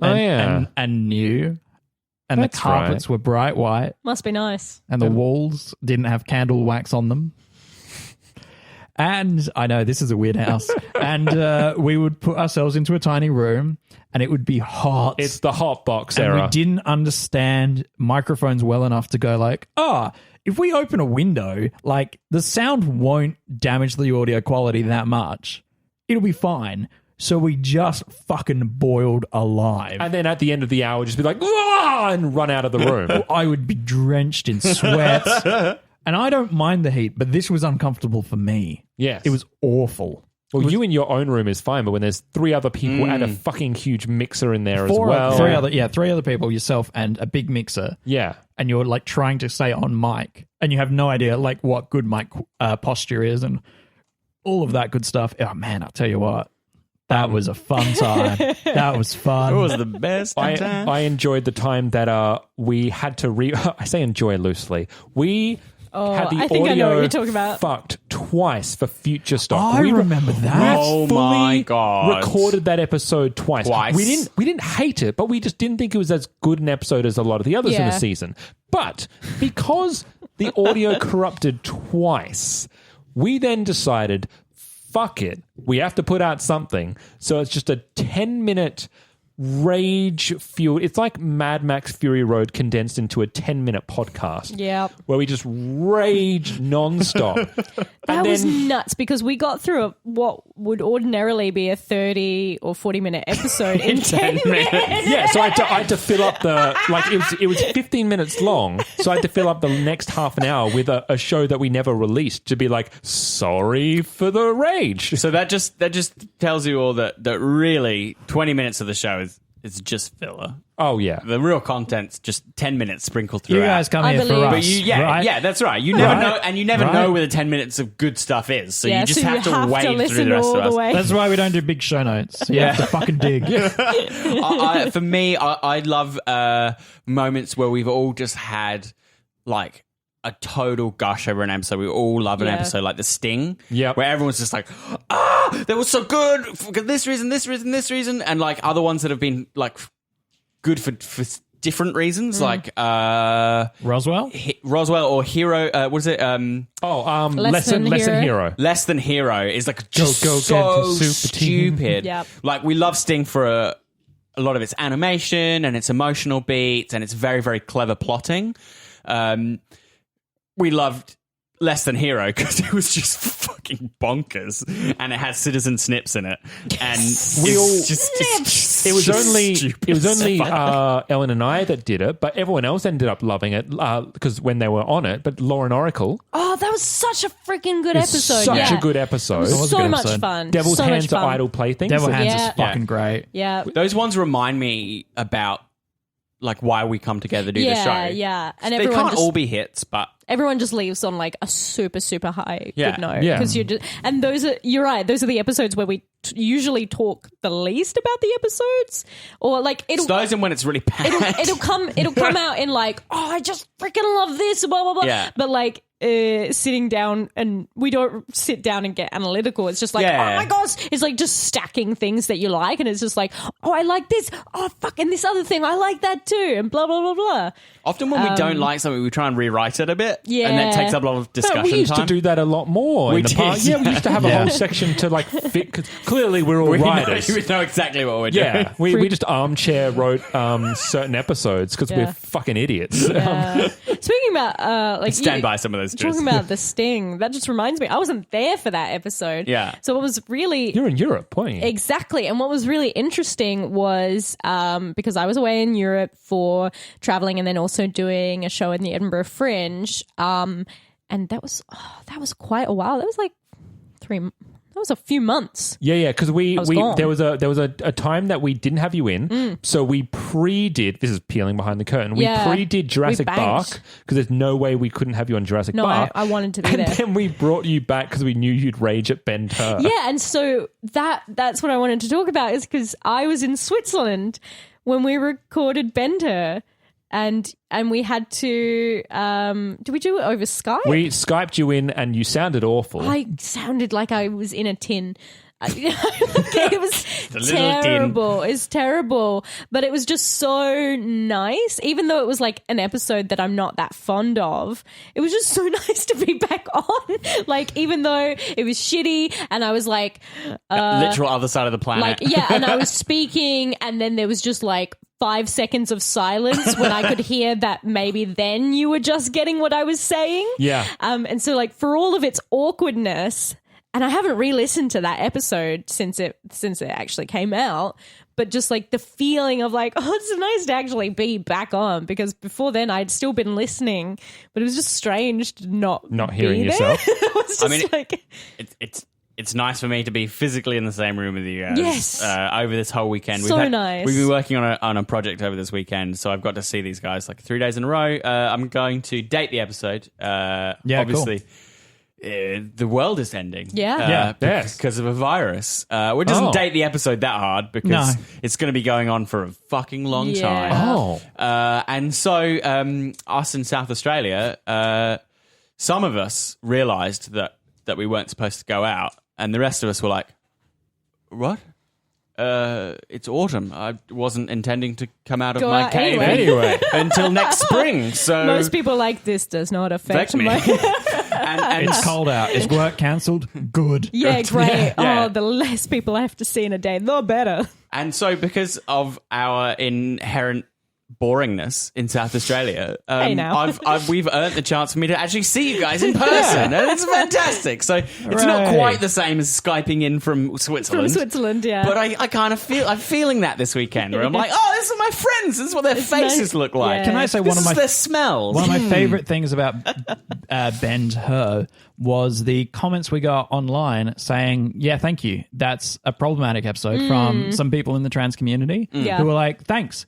Oh, and, yeah. and new. And That's the carpets were bright white. Must be nice. And the walls didn't have candle wax on them. And I know this is a weird house. And we would put ourselves into a tiny room and it would be hot. It's the hot box and era. we didn't understand microphones well enough to go like, if we open a window, like the sound won't damage the audio quality that much. It'll be fine. So we just fucking boiled alive. And then at the end of the hour, just be like, "Wah!" and run out of the room. I would be drenched in sweat. And I don't mind the heat, but this was uncomfortable for me. Yes. It was awful. Well, you in your own room is fine, but when there's 3 other people and a fucking huge mixer in there as well. Three other people, yourself and a big mixer. Yeah. And you're like trying to stay on mic and you have no idea like what good mic posture is and all of that good stuff. Oh man, I'll tell you what. That was a fun time. That was fun. It was the best time. I enjoyed the time that we had to I say enjoy loosely. We had the I think audio I know what you're talking about. fucked twice for future stock. I remember that. Oh fully my God. recorded that episode twice. We didn't hate it, but we just didn't think it was as good an episode as a lot of the others in the Yeah. season. But because the audio corrupted twice, we then decided, fuck it, we have to put out something. So it's just a 10-minute rage fuel. It's like Mad Max Fury Road condensed into a 10-minute podcast. Yep. Where we just rage nonstop. That was nuts because we got through what would ordinarily be a 30 or 40-minute episode in 10 minutes. Yeah, so I had to fill up it was 15 minutes long, so I had to fill up the next half an hour with a show that we never released to be like, sorry for the rage. So that just tells you all that really 20 minutes of the show is just filler. Oh, yeah. The real content's just 10 minutes sprinkled throughout. You guys come I here for believe- us, But right? that's right. You never Right. know, and you never Right. know where the 10 minutes of good stuff is. So you just so have to wade through listen the rest all of us. the way. That's why we don't do big show notes. You have to fucking dig. For me, I love moments where we've all just had like a total gush over an episode. We all love an Yeah. episode like The Sting, Yep. where everyone's just like, that was so good for this reason, this reason, this reason, and like other ones that have been like good for different reasons, like Roswell? Roswell or Hero. What is it? Less Lesson Than Hero. Less Than Hero is like just go, so get to super team. stupid. Yep. Like we love Sting for a lot of its animation and its emotional beats and its very, very clever plotting. We loved Less Than Hero because it was just fucking bonkers and it had Citizen Snips in it. And We all- it It was only fuck. Ellen and I that did it, but everyone else ended up loving it because when they were on it. But Lauren Oracle, Oh, that was such a freaking good episode. such yeah. a good episode. It was a so good much episode. fun. Devil's so Hands much fun. to Idle Playthings. Devil Hands Yeah. is fucking great. Yeah. Those ones remind me about like why we come together to do the show. Yeah, and They everyone can't just, all be hits, but everyone just leaves on like a super, super high Yeah. good note. Yeah. Because and those are, you're right, those are the episodes where we usually talk the least about the episodes, or like it's those and when it's really bad. it'll come out in like, oh, I just freaking love this, blah blah blah. Yeah. But like sitting down, and we don't sit down and get analytical. It's just like, Yeah. oh my gosh, it's like just stacking things that you like, and it's just like, oh, I like this, oh fucking this other thing, I like that too, and blah blah blah blah. Often when we don't like something, we try and rewrite it a bit. Yeah. And that takes up a lot of discussion But we used time. to do that a lot more We in the did. past. Yeah, we used to have a Yeah. whole section to like fit, because clearly we're all we writers. Know, we know exactly what we're doing. Yeah, we just armchair wrote certain episodes because Yeah. we're fucking idiots. Speaking about like Stand by some of those truths. talking about the Sting, that just reminds me, I wasn't there for that episode. Yeah. So it was really You're in Europe, weren't you? exactly, and what was really interesting was because I was away in Europe for traveling and then also doing a show in the Edinburgh Fringe, and that was quite a while. That was like that was a few months. Yeah, because we gone. there was a time that we didn't have you in, so we pre-did. This is peeling behind the curtain. We Yeah. pre-did Jurassic banked. Park because there's no way we couldn't have you on Jurassic No, Park. I wanted to be and there. then we brought you back because we knew you'd rage at Ben Hur. Yeah, and so that's what I wanted to talk about, is because I was in Switzerland when we recorded Bender, and we had to did we do it over Skype? We Skyped you in, and you sounded awful. I sounded like I was in a tin. It was little tin. terrible. It's terrible, but it was just so nice. Even though it was like an episode that I'm not that fond of, it was just so nice to be back on. Like, even though it was shitty, and I was like, literal other side of the planet. like, yeah, and I was speaking, and then there was just like 5 seconds of silence when I could hear that maybe then you were just getting what I was saying. Yeah. And so like for all of its awkwardness, and I haven't re-listened to that episode since it actually came out, but just like the feeling of like, oh, it's nice to actually be back on, because before then I'd still been listening, but it was just strange to not hearing be there. yourself. It was just mean, like, it's nice for me to be physically in the same room with you guys. Yes. Over this whole weekend. So nice. We've been working on a project over this weekend, so I've got to see these guys like 3 days in a row. I'm going to date the episode. Obviously. The world is ending. Yeah. Yes. Because of a virus. Which doesn't Oh. date the episode that hard, because No. it's going to be going on for a fucking long Yeah. time. Oh. And so us in South Australia, some of us realised that we weren't supposed to go out, and the rest of us were like, what? It's autumn. I wasn't intending to come out of Go my out cave Anyway. until next spring. So most people are like, this does not affect affect me. my... and It's cold out. Is work cancelled? Good. Yeah, great. Yeah. Oh, the less people I have to see in a day, the better. And so, because of our inherent boringness in South Australia, Hey, now. we've earned the chance for me to actually see you guys in person, and it's fantastic. So it's not Hooray. quite the same as Skyping in from Switzerland. From Switzerland, yeah. But I kind of I'm feeling that this weekend, where I'm like, oh, this is my friends. This is what their faces nice. look like. Yeah. Can I say This one of is my their smells. One of my favorite things about Ben Hur was the comments we got online saying, yeah, thank you. That's a problematic episode from some people in the trans community Yeah. who were like, thanks.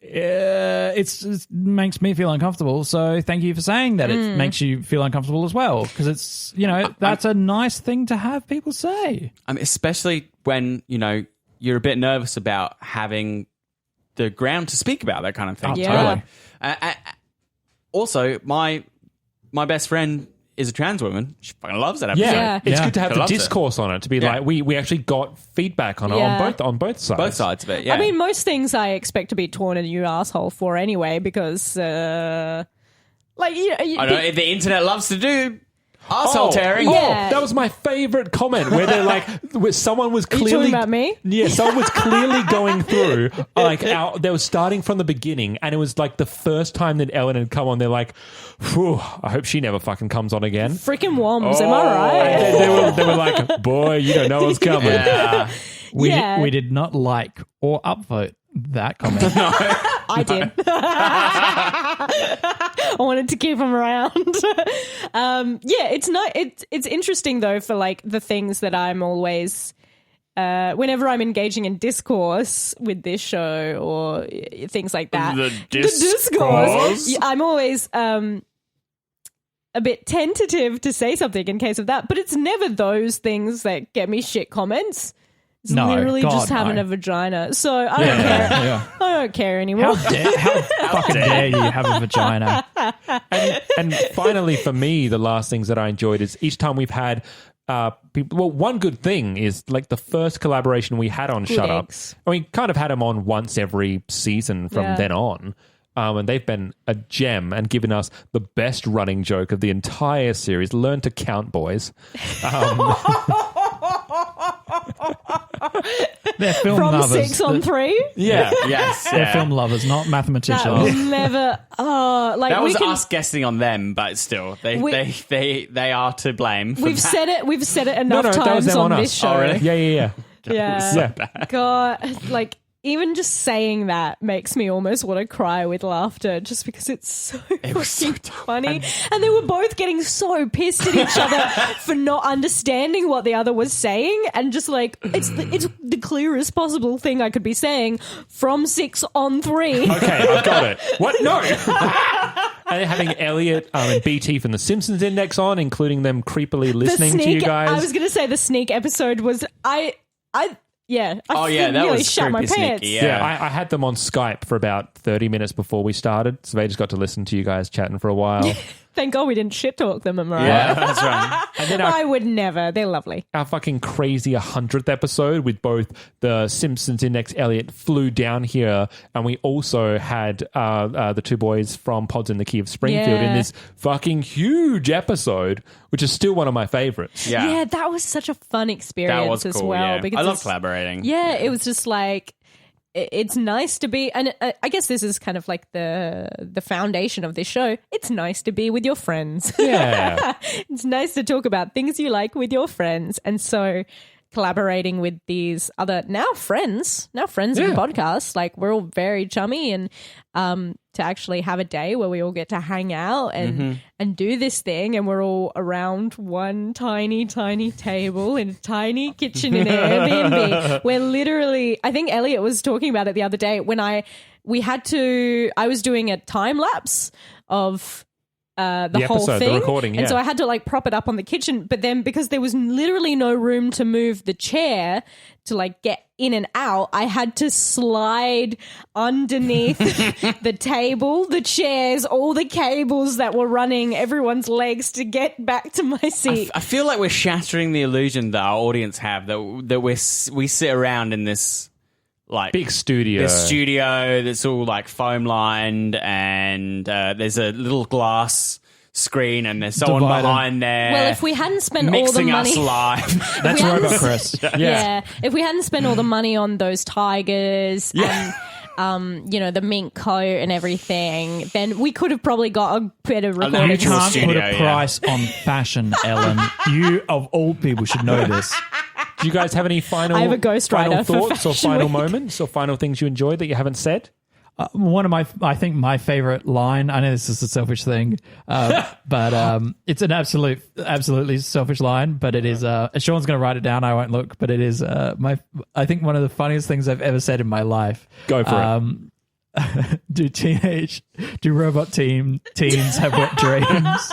It makes me feel uncomfortable. So thank you for saying that it makes you feel uncomfortable as well. Because it's, that's a nice thing to have people say. Especially when, you're a bit nervous about having the ground to speak about that kind of thing. Oh, Yeah. totally. Also, my best friend is a trans woman. She fucking loves that episode. Yeah. It's Yeah. good to have I the loved it. discourse on it, to be Yeah. like, we actually got feedback on it Yeah. on both sides. Both sides of it, yeah. I mean, most things I expect to be torn a new asshole for anyway, because, I know the internet loves to do arsehole tearing. Yeah. That was my favorite comment, where they're like, where someone was you clearly talking about me? Yeah, someone was clearly going through they were starting from the beginning, and it was like the first time that Ellen had come on. They're like, "Phew, I hope she never fucking comes on again." Freaking wombs, am I right? They were like, "Boy, you don't know what's coming." Yeah. We did not like or upvote that comment. I did. I wanted to keep him around. It's not. It's interesting though, for like the things that I'm always whenever I'm engaging in discourse with this show or things like that, The discourse. I'm always a bit tentative to say something in case of that, but it's never those things that get me shit comments. It's literally just having a vagina. So I don't care. Yeah. I don't care anymore. How fucking dare you have a vagina? And finally, for me, the last things that I enjoyed is each time we've had people. Well, one good thing is like the first collaboration we had on Shut eggs. Up. And we kind of had them on once every season from then on. And they've been a gem and given us the best running joke of the entire series. Learn to count, boys. They're film From lovers. 6 on 3? Yeah. Yes. They're Yeah. film lovers, not That mathematicians. was never... like That we was can, us guessing on them, but still, they are to blame. For We've that. said it enough that was times them on on this us. show. Oh, really? Yeah. Yeah. God, like even just saying that makes me almost want to cry with laughter just because it's so was so fucking funny. And they were both getting so pissed at each other for not understanding what the other was saying, and just like it's the clearest possible thing I could be saying from 6 on 3. Okay, I've got it. What? No. And having Elliot and BT from the Simpsons Index on, including them creepily listening to you guys. I was going to say the sneak episode was I Oh yeah, that nearly was shut my creepy pants. sneaky. Yeah, Yeah. I had them on Skype for about 30 minutes before we started, so they just got to listen to you guys chatting for a while. Thank God we didn't shit talk them, am I right? Yeah, that's right. And then I would never. They're lovely. our fucking crazy 100th episode with both the Simpsons Index Elliot flew down here, and we also had the two boys from Pods in the Key of Springfield in Yeah. this fucking huge episode, which is still one of my favorites. Yeah. That was such a fun experience That was as cool. well. Yeah. Because I love it's- collaborating. Yeah, it was just like it's nice to be, and I guess this is kind of like the foundation of this show. It's nice to be with your friends. Yeah. It's nice to talk about things you like with your friends, and so collaborating with these other now friends in the podcast, like we're all very chummy, and to actually have a day where we all get to hang out and do this thing, and we're all around one tiny table in a tiny kitchen in Airbnb. We're literally, I think Elliot was talking about it the other day when I was doing a time lapse of the whole episode, the thing, recording, and yeah. so I had to like prop it up on the kitchen, but then because there was literally no room to move the chair to like get in and out, I had to slide underneath the table, the chairs, all the cables that were running everyone's legs to get back to my seat. I feel like we're shattering the illusion that our audience have that we sit around in this like Big studio. this studio that's all like foam lined, and there's a little glass screen, and there's someone Divided. behind there. Well, if we hadn't spent all the mixing money, us live. That's we hadn't Robot s- Chris. yeah, if we hadn't spent all the money on those tigers and the mink coat and everything, then we could have probably got a better You recording. Actual can't studio, put a yeah. price on fashion, Ellen. You, of all people, should know this. Do you guys have any final, I have a ghostwriter final for thoughts or Fashion final Week. moments or final things you enjoyed that you haven't said? One of I think my favorite line, I know this is a selfish thing, but it's an absolutely selfish line, but it is, Sean's going to write it down, I won't look, but it is I think one of the funniest things I've ever said in my life. Go for it. Do robot teens have wet dreams?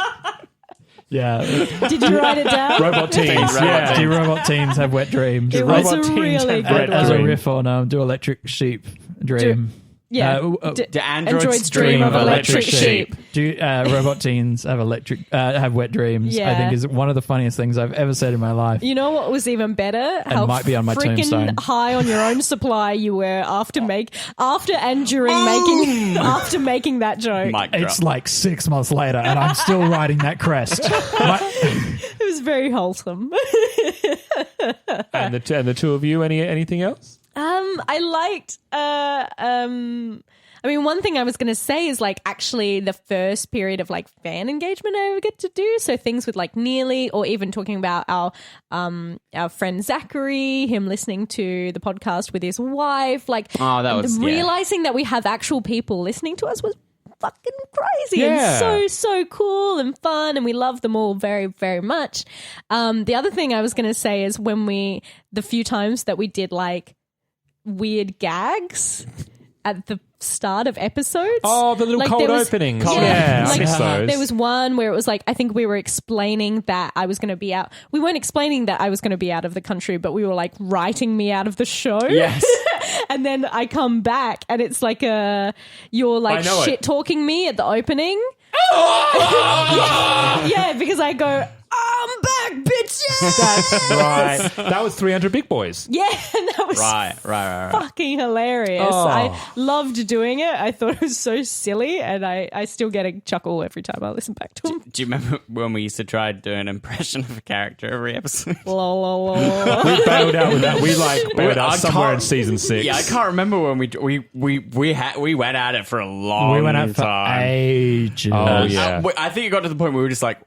Yeah. Did you write it down? Robot teens. Robot Yeah. Do robot teens have wet dreams? It was robot a teens really have good red As a one. dreams. riff on Do Electric Sheep Dream. Yeah. Do androids dream of electric sheep. Do robot teens have have wet dreams? I Yeah. think is one of the funniest things I've ever said in my life. You know what was even better? How might be on my freaking tombstone. high on your own supply you were after and during making that joke. Mic drop. It's like 6 months later, and I'm still riding that crest. It was very wholesome. And the two of you, anything else? I liked I mean, one thing I was going to say is like actually the first period of like fan engagement I ever get to do. So things with like Neely, or even talking about our friend Zachary, him listening to the podcast with his wife, like Oh, that was- yeah. realizing that we have actual people listening to us was fucking crazy and so cool and fun, and we love them all very, very much. The other thing I was going to say is the few times that we did like weird gags at the start of episodes. Oh, the little like, cold openings. Yeah, I miss those. There was one where it was like, I think we were explaining that I was going to be out. We weren't explaining that I was going to be out of the country, but we were like writing me out of the show. Yes. And then I come back and it's like you're like shit talking me at the opening. Yeah, because I go, I'm back, bitches. That's right. That was 300 Big Boys. Yeah, and that was Right. fucking hilarious. Oh. I loved doing it. I thought it was so silly, and I still get a chuckle every time I listen back to them. Do you remember when we used to try to do an impression of a character every episode? We bailed out with that. We bailed out somewhere in season 6. Yeah, I can't remember when we went at it for a long time. We went out for ages. Oh, yeah. I think it got to the point where we were just like,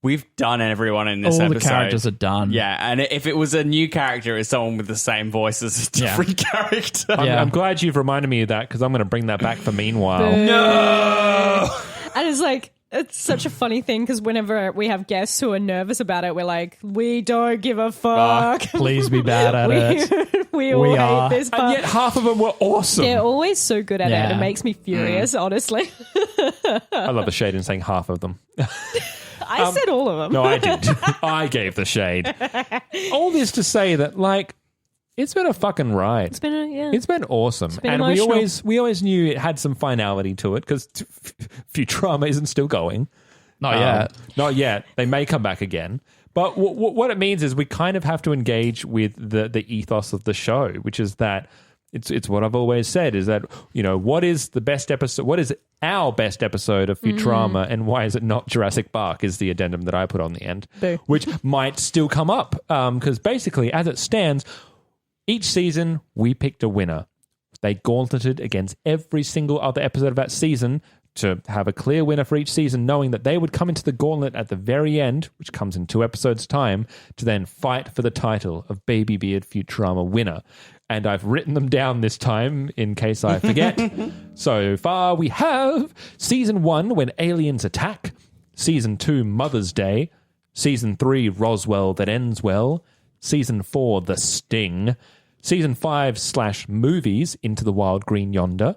we've done everyone in this All episode. the characters are done. Yeah, and if it was a new character, it's someone with the same voice as a different character. I'm glad you've reminded me of that because I'm going to bring that back for Meanwhile. No! And it's like, it's such a funny thing because whenever we have guests who are nervous about it, we're like, we don't give a fuck. Please be bad at it. we all are. hate this part. And yet half of them were awesome. They're always so good at Yeah. it. It makes me furious, honestly. I love the shade in saying half of them. I said all of them. No, I did. I gave the shade. All this to say that, like, it's been a fucking ride. It's been It's been awesome. been and emotional. we always knew it had some finality to it because Futurama isn't still going. Not yet. Not yet. They may come back again. But what it means is we kind of have to engage with the ethos of the show, which is that it's what I've always said is that, you know, what is the best episode? What is our best episode of Futurama and why is it not Jurassic Park is the addendum that I put on the end, Boo. which might still come up because basically as it stands, each season we picked a winner. They gauntleted against every single other episode of that season to have a clear winner for each season, knowing that they would come into the gauntlet at the very end, which comes in 2 episodes' time, to then fight for the title of Baby Beard Futurama winner. And I've written them down this time in case I forget. So far, we have Season 1, When Aliens Attack, Season 2, Mother's Day, Season 3, Roswell That Ends Well, Season 4, The Sting, Season 5, /movies, Into the Wild Green Yonder,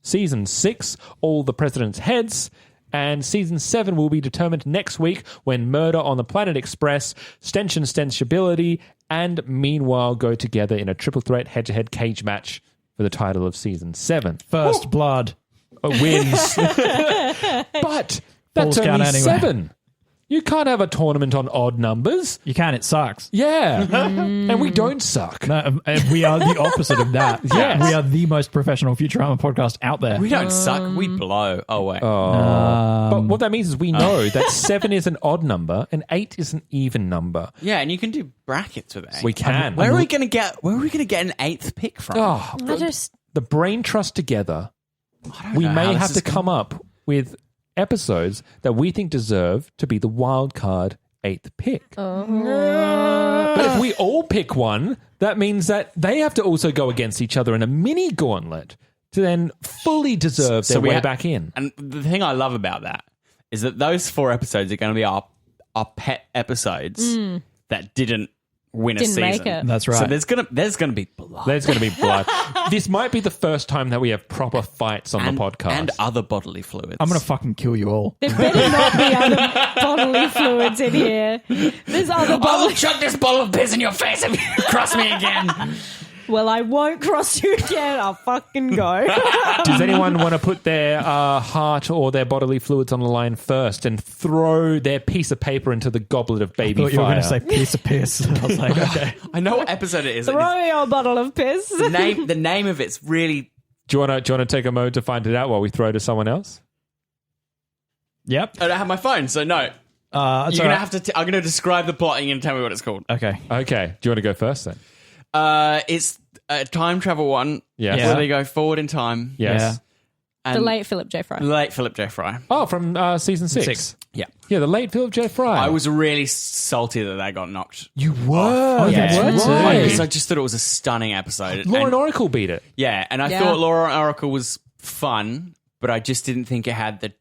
Season 6, All the President's Heads, and Season 7 will be determined next week when Murder on the Planet Express, Stench and Stenchability, and Meanwhile go together in a triple threat head-to-head cage match for the title of Season 7. First blood. Wins. But that's Falls count only anyway. 7. You can't have a tournament on odd numbers. You can. It sucks. Yeah. And we don't suck. No, we are the opposite of that. Yes. We are the most professional Futurama podcast out there. We don't suck, we blow. Oh, wait. But what that means is we know that 7 is an odd number and 8 is an even number. Yeah, and you can do brackets with it. We can. Where are we going to get an 8th pick from? Oh, I just the brain trust together. We know how may this have is to come up with episodes that we think deserve to be the wild card 8th pick. But if we all pick one, that means that they have to also go against each other in a mini gauntlet to then fully deserve their way back in. And the thing I love about that is that those 4 episodes are going to be our pet episodes that didn't win a Didn't season. make it. That's right. So there's gonna be blood. There's going to be blood. This might be the first time that we have proper fights on the podcast. And other bodily fluids. I'm going to fucking kill you all. there better not be other bodily fluids in here. There's other I'll bodily. chuck this bottle of piss in your face if you cross me again. Well, I won't cross you again. I'll fucking go. Does anyone want to put their heart or their bodily fluids on the line first and throw their piece of paper into the goblet of baby I thought you were fire? going to say piece of piss. I was like, okay. I know what episode it is. Throw me your bottle of piss. The name of it's really. Do you want to take a moment to find it out while we throw to someone else? Yep. I don't have my phone, so no. You're gonna have to. I'm gonna describe the plot, and you're gonna tell me what it's called. Okay. Okay. Do you want to go first then? It's a time travel one. Yes. Where they go forward in time. Yes. Yeah. And The late Philip J. Fry. late Philip J. Fry. Oh, from season 6. Yeah. Yeah, the late Philip J. Fry. I was really salty that they got knocked. You were. Oh, that's right. Because I just thought it was a stunning episode. Lauren And- Oracle beat it. Yeah, and I Yeah. thought Laura Oracle was fun, but I just didn't think it had the.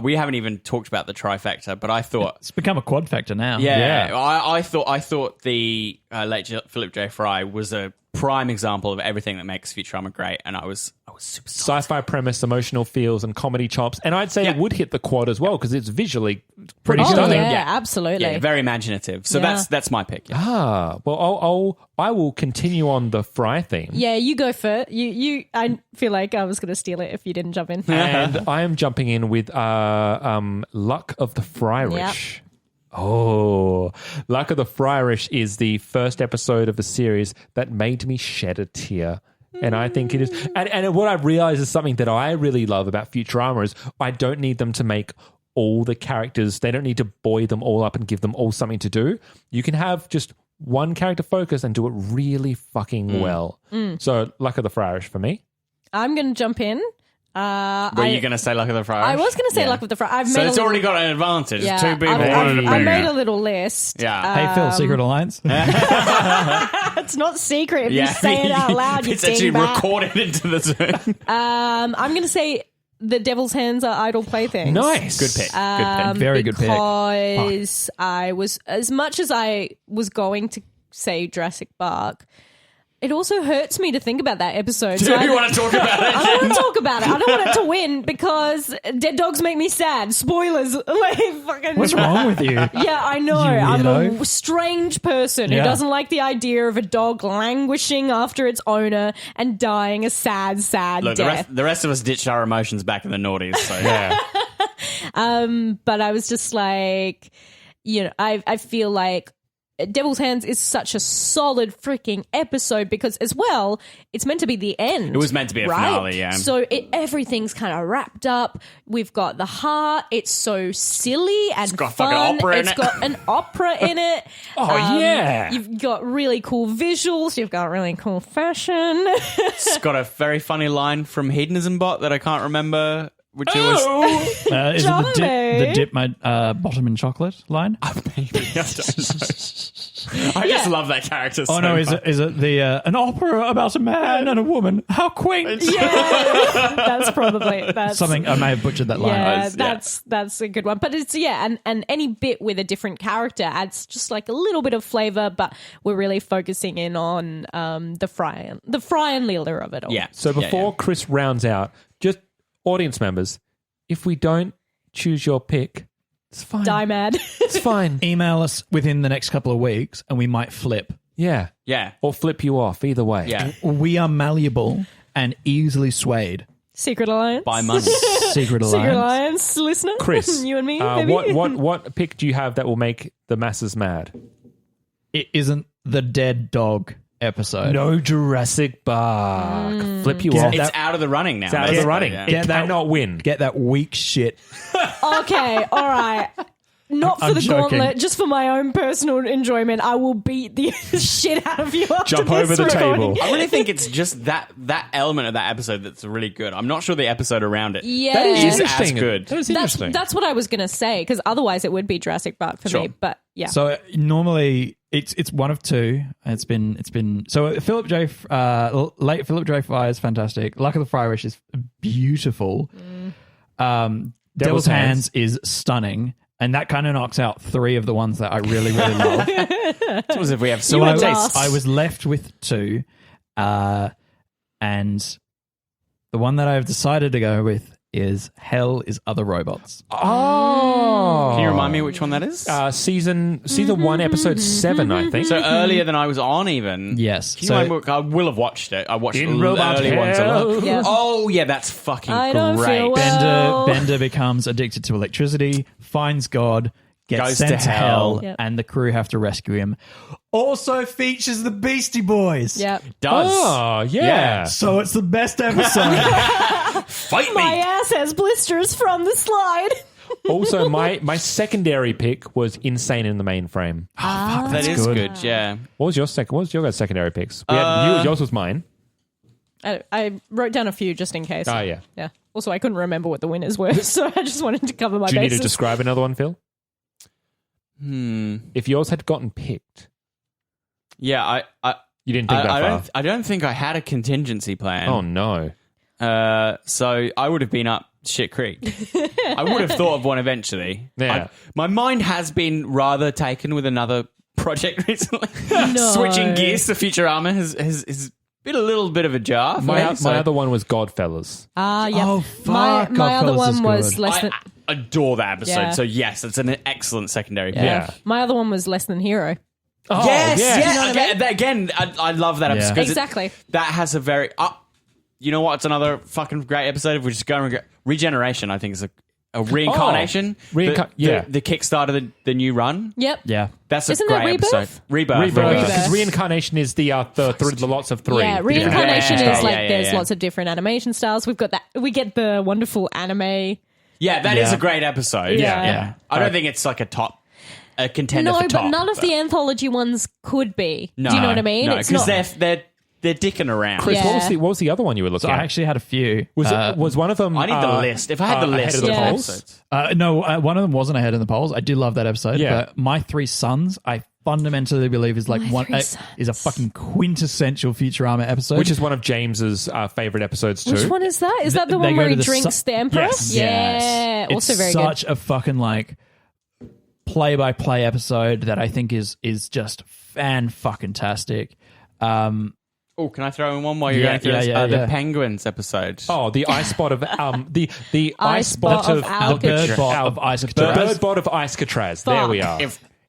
We haven't even talked about the trifecta, but I thought It's become a quad factor now. I thought the late Philip J. Fry was a prime example of everything that makes Futurama great, and I was super psyched. Sci-fi premise, emotional feels, and comedy chops. And I'd say it would hit the quad as well because it's visually pretty Oh, stunning. yeah, absolutely. Yeah, very imaginative. So Yeah. that's my pick. Yeah. Ah, well, I will continue on the Fry theme. Yeah, you go first. I feel like I was going to steal it if you didn't jump in. And I am jumping in with Luck of the Fryrish. Oh, Luck of the Fryrish is the first episode of the series that made me shed a tear. And I think it is. And what I've realized is something that I really love about Futurama is I don't need them to make all the characters. They don't need to buoy them all up and give them all something to do. You can have just one character focus and do it really fucking well. So Luck of the Fryrish for me. I'm going to jump in. Were you going to say Luck of the Fry? I was going to say Luck of the Fry. So it's already got an advantage. Yeah, Two people I wanted to made pick a it. little list. Yeah. Hey, Phil, Secret Alliance? It's not secret if you say it out loud. You It's actually dingbat. recorded into the Zoom. I'm going to say The Devil's Hands Are Idle Playthings. Nice. Good pick. Very good pick. Because I was, as much as I was going to say Jurassic Park, it also hurts me to think about that episode. Do you want to talk about it? I don't want to talk about it. I don't want it to win because dead dogs make me sad. Spoilers. Like, fucking. What's wrong with you? Yeah, I know. You I'm weirdo. a strange person who Yeah. doesn't like the idea of a dog languishing after its owner and dying a sad, sad Look, death. the rest of us ditched our emotions back in the noughties. So Yeah. But I was just like, I feel like Devil's Hands is such a solid freaking episode because, as well, it's meant to be the end. It was meant to be a right? finale, yeah. So everything's kind of wrapped up. We've got the heart. It's so silly and got fun. fucking opera in It's it. got an opera in it. Oh, yeah. You've got really cool visuals. You've got really cool fashion. it's got a very funny line from Hedonism Bot that I can't remember, which it was. Is it Jumbo. the dip my bottom in chocolate line? Maybe, I don't know. I just love that character. Oh so no, much. is it the an opera about a man and a woman? How quaint! Yeah, that's probably Something I may have butchered that line. Yeah, Yeah. that's a good one. But it's and any bit with a different character adds just like a little bit of flavor. But we're really focusing in on the Fry and Leela of it all. Yeah. So before Chris rounds out, just audience members, if we don't choose your pick, it's fine. Die mad. It's fine. Email us within the next couple of weeks, and we might flip. Yeah. Yeah. Or flip you off, either way. Yeah. We are malleable and easily swayed. Secret Alliance. By money. Secret Alliance. Secret Alliance listener. Chris, you and me. Maybe. what pick do you have that will make the masses mad? It isn't the dead dog episode. No Jurassic Park. Flip you off. It's out of the running now. It's out of the basically, running. yeah. It cannot win. Get that weak shit. Okay, all right. Not for I'm the joking. gauntlet, just for my own personal enjoyment. I will beat the shit out of you after Jump this over the recording. table. I really think it's just that element of that episode that's really good. I'm not sure the episode around it Yeah. That is is interesting. as good. That is That's interesting. what I was going to say, because otherwise it would be Jurassic Park for Sure. me. But yeah. So normally it's one of two. It's been so late Philip J. Fry is fantastic. Luck of the Fryrish is beautiful. Devil's Hands is stunning. And that kind of knocks out three of the ones that I really, really love. It's as if we have So You I were was, lost. I was left with two. And the one that I've decided to go with is Hell is Other Robots. Oh. Can you remind me which one that is? Season 1, episode 7, I think. So earlier than I was on, even. Yes. Can you So remind me- I will have watched it. I watched In the Robot early ones a lot. Hell. Yeah. Oh yeah, that's fucking I don't great. feel well. Bender becomes addicted to electricity, finds God, gets Goes sent to to hell, Yep. and the crew have to rescue him. Also features the Beastie Boys. Yep. Does Oh, yeah. So it's the best episode. fight My me? ass has blisters from the slide. Also, my secondary pick was Insane in the Mainframe. That is good. Yeah. What was your guys' secondary picks? We had yours was mine. I wrote down a few just in case. Oh, yeah. Yeah. Also, I couldn't remember what the winners were, so I just wanted to cover my Do you need bases. to describe another one, Phil? If yours had gotten picked, Yeah. you didn't think that I don't think I had a contingency plan. far. Oh, no. So I would have been up Shit Creek. I would have thought of one eventually. Yeah. My mind has been rather taken with another project recently. No. Switching gears to Futurama has been a little bit of a jar for me. My other one was Godfellas. Yeah. Oh, fuck. My other Godfellas is one was good. less than. I adore that episode. Yeah. So yes, it's an excellent secondary pick. Yeah. My other one was Less Than Hero. Oh, Yes, yeah. yes. You know what I mean? Again, I love that episode. 'cause Exactly. that has a very... you know what? It's another fucking great episode. If we just go and Regeneration, I think, is a reincarnation. The kickstart of the new run. Yep. Yeah. That's Isn't a that great Rebirth? episode. Rebirth. Rebirth. Because reincarnation is the lots of three. Yeah, reincarnation Yeah. is like Yeah. there's lots of different animation styles. We've got that. We get the wonderful anime. Yeah, that is Yeah. a great episode. Yeah. I don't think it's like a contender No, for top. but none of the anthology ones could be. No, Do you know what I mean? No, It's because not. they're dicking around. Chris, Yeah. what was the other one you were looking So I at? actually had a few. Was one of them? I need the list. If I had the ahead list of the Yeah. polls? episodes. No, one of them wasn't ahead in the polls. I do love that episode. Yeah. But My Three Sons, I fundamentally believe is like My one Three is a fucking quintessential Futurama episode. Which is one of James's favorite episodes too. Which one is that? Is that the They one go where to he the drinks the Emperor? Yes. Yeah. It's Also very such good. a fucking like play-by-play episode that I think is just fan-fucking-tastic. Oh, can I throw in one while you're Yeah, going through yeah, this? yeah, The yeah. Penguins episode. Oh, the ice spot of the Ice spot of Alcatraz. The bird bot of the Alcatraz. bird bot of Alcatraz. There we are.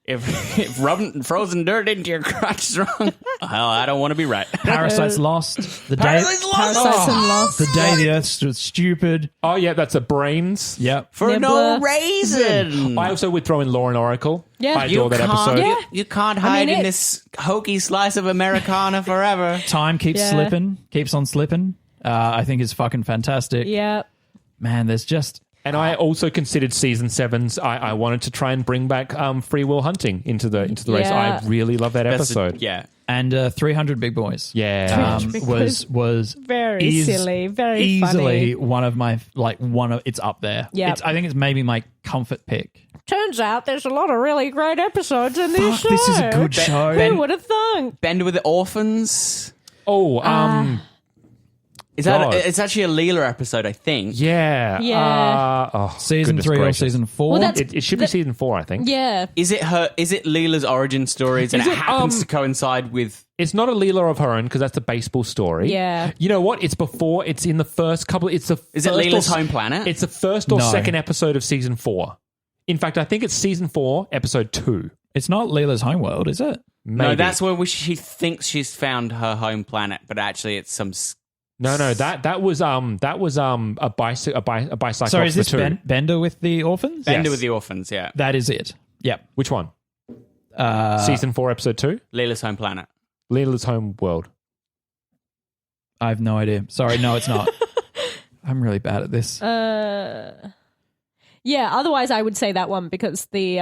If rubbing frozen dirt into your crotch is wrong, hell, I don't want to be right. Parasites Lost. The day, Parasites Lost! Parasites and Lost. the day the Earth stood stupid. Oh yeah, that's a brains. Yep. For Nibbler. no reason. I also would throw in Law and Oracle. Yeah. I adore that episode. Yeah. You can't hide mean, in it- this hokey slice of Americana forever. Time keeps Yeah. slipping, keeps on slipping. I think is fucking fantastic. Yeah. Man, there's just And I also considered season 7's. I wanted to try and bring back free will hunting into the race. Yeah. I really love that episode. Yeah. and 300 Big Boys. Yeah. 300 Big Boys. Was Very silly, very easily funny. one of my it's up there. Yeah. I think it's maybe my comfort pick. Turns out there's a lot of really great episodes in this show. Fuck, this is a good show. Who would have thought? Bender with the Orphans. Oh, Is that? God. It's actually a Leela episode, I think. yeah. Yeah. Season goodness 3 gracious. or season 4. Well, that's- It should be season 4, I think. Yeah. Is it Leela's origin stories, and Is it it, happens to coincide with? It's not a Leela of her own because that's a baseball story. Yeah. You know what? It's before. It's in the first couple. It's the. Is it first Leela's or- home planet? It's the first or No. second episode of season 4. In fact, I think it's season 4, episode 2. It's not Leela's homeworld, is it? Maybe. No, that's where she thinks she's found her home planet, but actually it's some. No, that was a bicycle. Sorry, is this Bender with the orphans? Bender Yes. with the orphans, yeah. That is it. Yep. Which one? Uh, Season 4, episode 2. Leela's home planet. Leela's home world. I have no idea. Sorry, no, it's not. I'm really bad at this. Yeah, otherwise I would say that one because the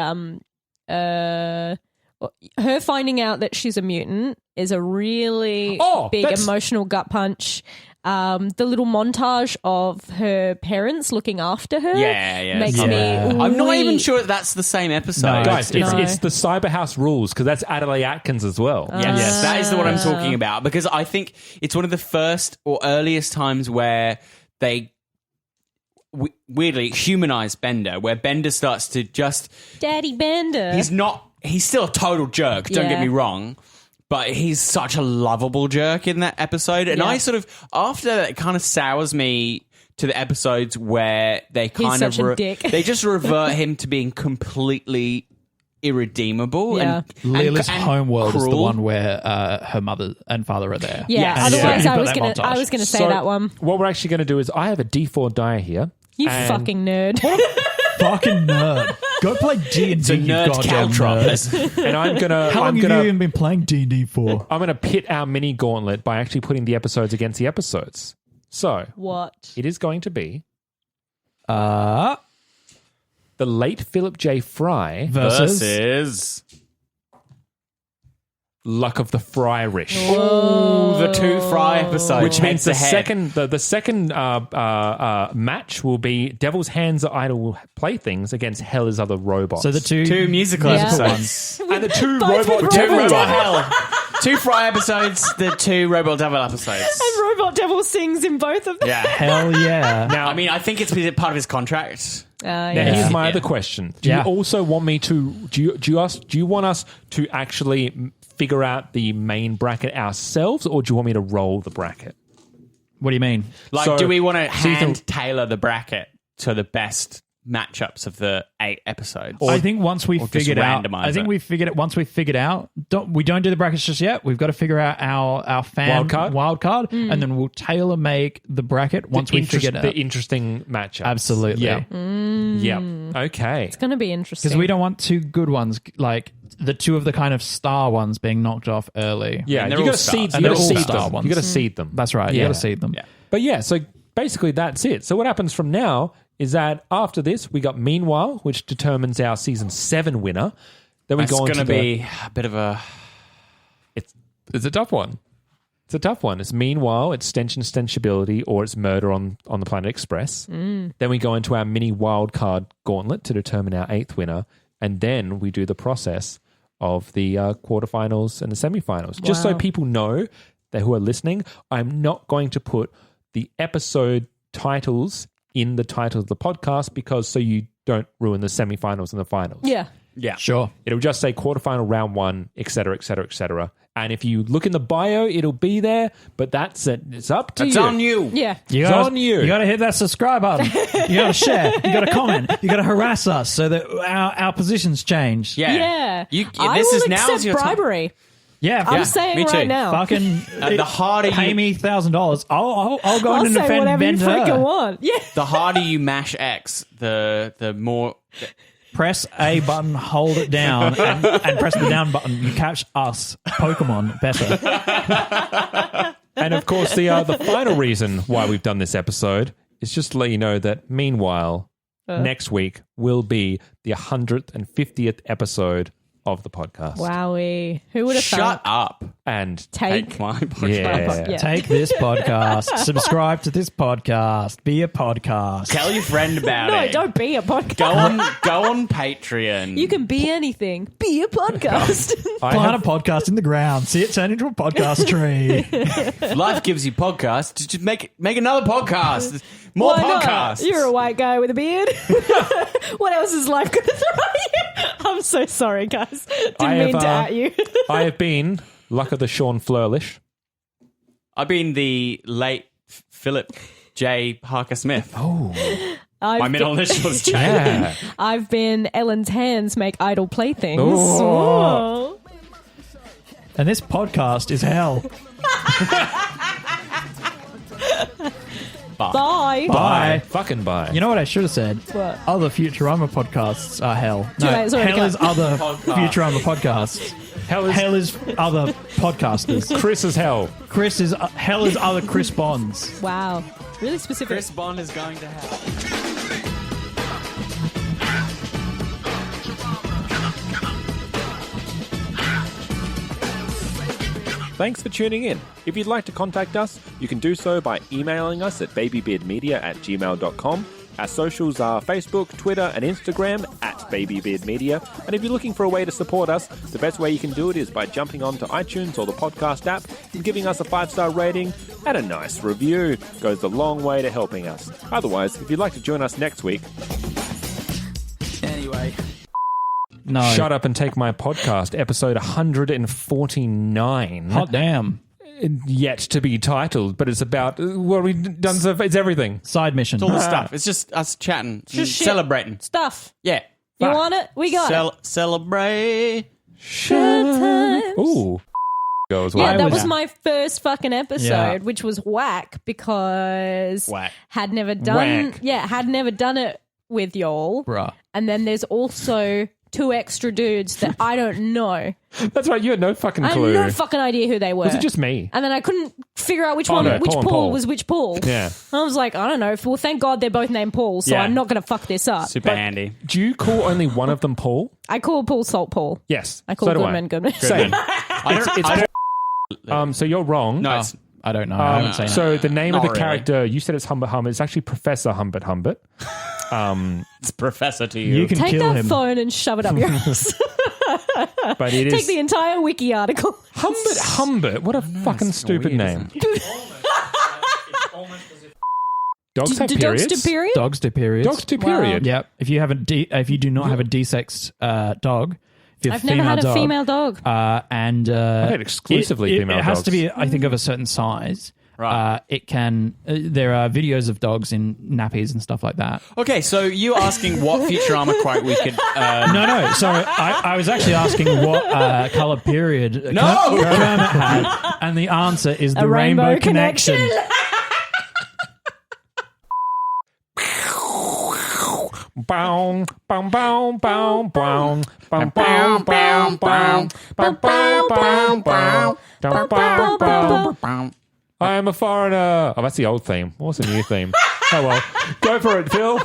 her finding out that she's a mutant is a really big that's- emotional gut punch. The little montage of her parents looking after her Yeah. makes Yeah. me I'm not weep. even sure that's the same episode. No. Guys, it's it's the Cyberhouse Rules because that's Adelaide Atkins as well. Yes, that is the one I'm talking about because I think it's one of the first or earliest times where they weirdly humanize Bender, where Bender starts to just Daddy Bender. he's still a total jerk, don't get Yeah. me wrong, but he's such a lovable jerk in that episode. And Yeah. I sort of, after that, it kind of sours me to the episodes where they kind such of a dick. they just revert him to being completely irredeemable. Yeah. Leela's and homeworld is the cruel. one where her mother and father are there. yeah, Yes. otherwise Yeah. I was Put that gonna montage. say that one. What we're actually going to do is I have a D4 die here. You and- fucking nerd. Fucking nerd. Go play D&D, It's a you nerd goddamn caltrops. nerd. And I'm gonna How long I'm have you gonna even been playing D&D for? I'm gonna pit our mini gauntlet by actually putting the episodes against the episodes. So What? it is going to be Uh, the late Philip J. Fry versus Luck of the Fryrish. Ooh, the two Fry episodes. Which means the head-to-head. second match will be Devil's Hands Are Idle Playthings against Hell is Other Robots. So the two Two musical Yeah. episodes. and the two Both robot with devil robot ones. Hell. 2 Fry episodes, the 2 Robot Devil episodes. And Robot Devil sings in both of them. Yeah. Hell yeah. Now, I mean, I think it's part of his contract. now Yeah. here's my Yeah. other question. Do you also want me to? Do you want us to actually figure out the main bracket ourselves, or do you want me to roll the bracket? What do you mean? Like, So- do we want to so you hand think- tailor the bracket to the best matchups of the 8 episodes? I think once we just figured out, randomise I think it. we figured it. Once we figured out, we don't do the brackets just yet. We've got to figure out our fan wild card, and then we'll tailor make the bracket once we figure it out. The interesting matchup. Absolutely. Yeah. Yeah. Okay. It's going to be interesting. Because we don't want 2 good ones, like the 2 of the kind of star ones being knocked off early. Yeah. And they're You all got to seed. stars. You And got to they're all seed star them. ones. You got to seed them. That's right. You Yeah. got to seed them. Yeah. But yeah, so basically that's it. So what happens from now is that after this, we got Meanwhile, which determines our season 7 winner. Then we It's go on going to to be a bit of a... It's a tough one. It's a tough one. It's Meanwhile, it's Stench and Stenchability, or it's Murder on the Planet Express. Then we go into our mini wildcard gauntlet to determine our 8th winner. And then we do the process of the quarterfinals and the semifinals. Just so Wow. people know that who are listening, I'm not going to put the episode titles in the title of the podcast because so you don't ruin the semifinals and the finals. Yeah. Yeah. Sure. It'll just say quarterfinal, round 1, et cetera, et cetera, et cetera. And if you look in the bio, it'll be there, but that's it. It's up to It's you. on you. Yeah. You It's gotta, on you. You got to hit that subscribe button. You got to share. You got to comment. You got to harass us so that our positions change. Yeah. Yeah. This will is now's accept your time. bribery. Yeah. I'm saying me right too. now. Fucking The harder pay you... me $1,000. I'll go I'll in and say defend whatever you Ben freaking Hur. want. Yeah. The harder you mash X, the more... Press A button, hold it down, and press the down button. You catch us, Pokemon, better. And of course, the final reason why we've done this episode is just to let you know that Meanwhile, next week will be the 150th episode of the podcast. Wowie. Who would have Shut thought? up. And Take. My podcast. yeah. Yeah. Take this podcast. Subscribe to this podcast. Be a podcast. Tell your friend about No, it. don't be a podcast. Go on Patreon. You can be anything. Be a podcast. Plant a podcast in the ground. See it turn into a podcast tree. If life gives you podcasts, just make another podcast. More Why not? podcasts. You're a white guy with a beard. What else is life going to throw you? I'm so sorry, guys. Didn't mean to at you. I have been Luck of the Sean Flurlish. I've been the late Philip J. Harker Smith. Oh, My middle initials J. yeah. I've been Ellen's hands make idle playthings. Oh. Oh. And this podcast is hell. Bye. Bye. Fucking bye. You know what I should have said? What? Other Futurama podcasts are hell. Too late, it's already hell is gone. other Futurama podcasts. hell is Hell is other podcasters. Chris is hell. Chris is hell is other Chris Bonds. Wow. Really specific. Chris Bond is going to hell. Thanks for tuning in. If you'd like to contact us, you can do so by emailing us at babybeardmedia@gmail.com. Our socials are Facebook, Twitter, and Instagram @babybeardmedia. And if you're looking for a way to support us, the best way you can do it is by jumping onto iTunes or the podcast app and giving us a 5-star rating and a nice review. It goes a long way to helping us. Otherwise, if you'd like to join us next week, Anyway. No. shut up and take my podcast, episode 149. Hot damn. Yet to be titled, but it's about what we've done. So it's everything. Side mission. It's all the stuff. It's just us chatting, and Just shit. celebrating. Stuff. Yeah. You want it? We got it. Celebrate. Times. Ooh. Go as well. Yeah, that was- was my first fucking episode, Yeah. which was whack because Whack. had never done Whack. had never done it with y'all. Bruh. And then there's also 2 extra dudes that I don't know. That's right. You had no fucking I had clue. no fucking idea who they were. Was it just me? And then I couldn't figure out which Oh, one, no, which Paul and Paul Paul. was which Paul. Yeah. I was like, I don't know. Well, thank God they're both named Paul, so Yeah. I'm not going to fuck this up. Super handy. Do you call only one of them Paul? I call Paul Salt Paul. Yes. I call so do Goodman Goodman. Same. I don't, So you're wrong. no, it's I don't know. I haven't seen it. So the name of the Not really. character, you said it's Humbert Humbert. It's actually Professor Humbert Humbert. it's Professor to you. You can Take kill that him. phone and shove it up your ass. But it Take is the entire wiki article. Humbert. What a fucking it's stupid weird, name. Dogs have Do periods. dogs do period? Dogs do periods. Dogs do period. Yep. If you do not have a desexed dog, if you have I've never had a dog, female dog. and I've had exclusively female It has dogs. to be, I think, of a certain size. Right. It can. There are videos of dogs in nappies and stuff like that. Okay, so you asking what Futurama quote we could... No. So I was actually asking what color period Kermit had, and the answer is the A Rainbow Connection. Bow, bow, bow, bow, bow, bow, bow, bow, bow, bow, bow, bow, bow, bow, bow. I am a foreigner. Oh, that's the old theme. What's the new theme? Oh well, go for it, Phil.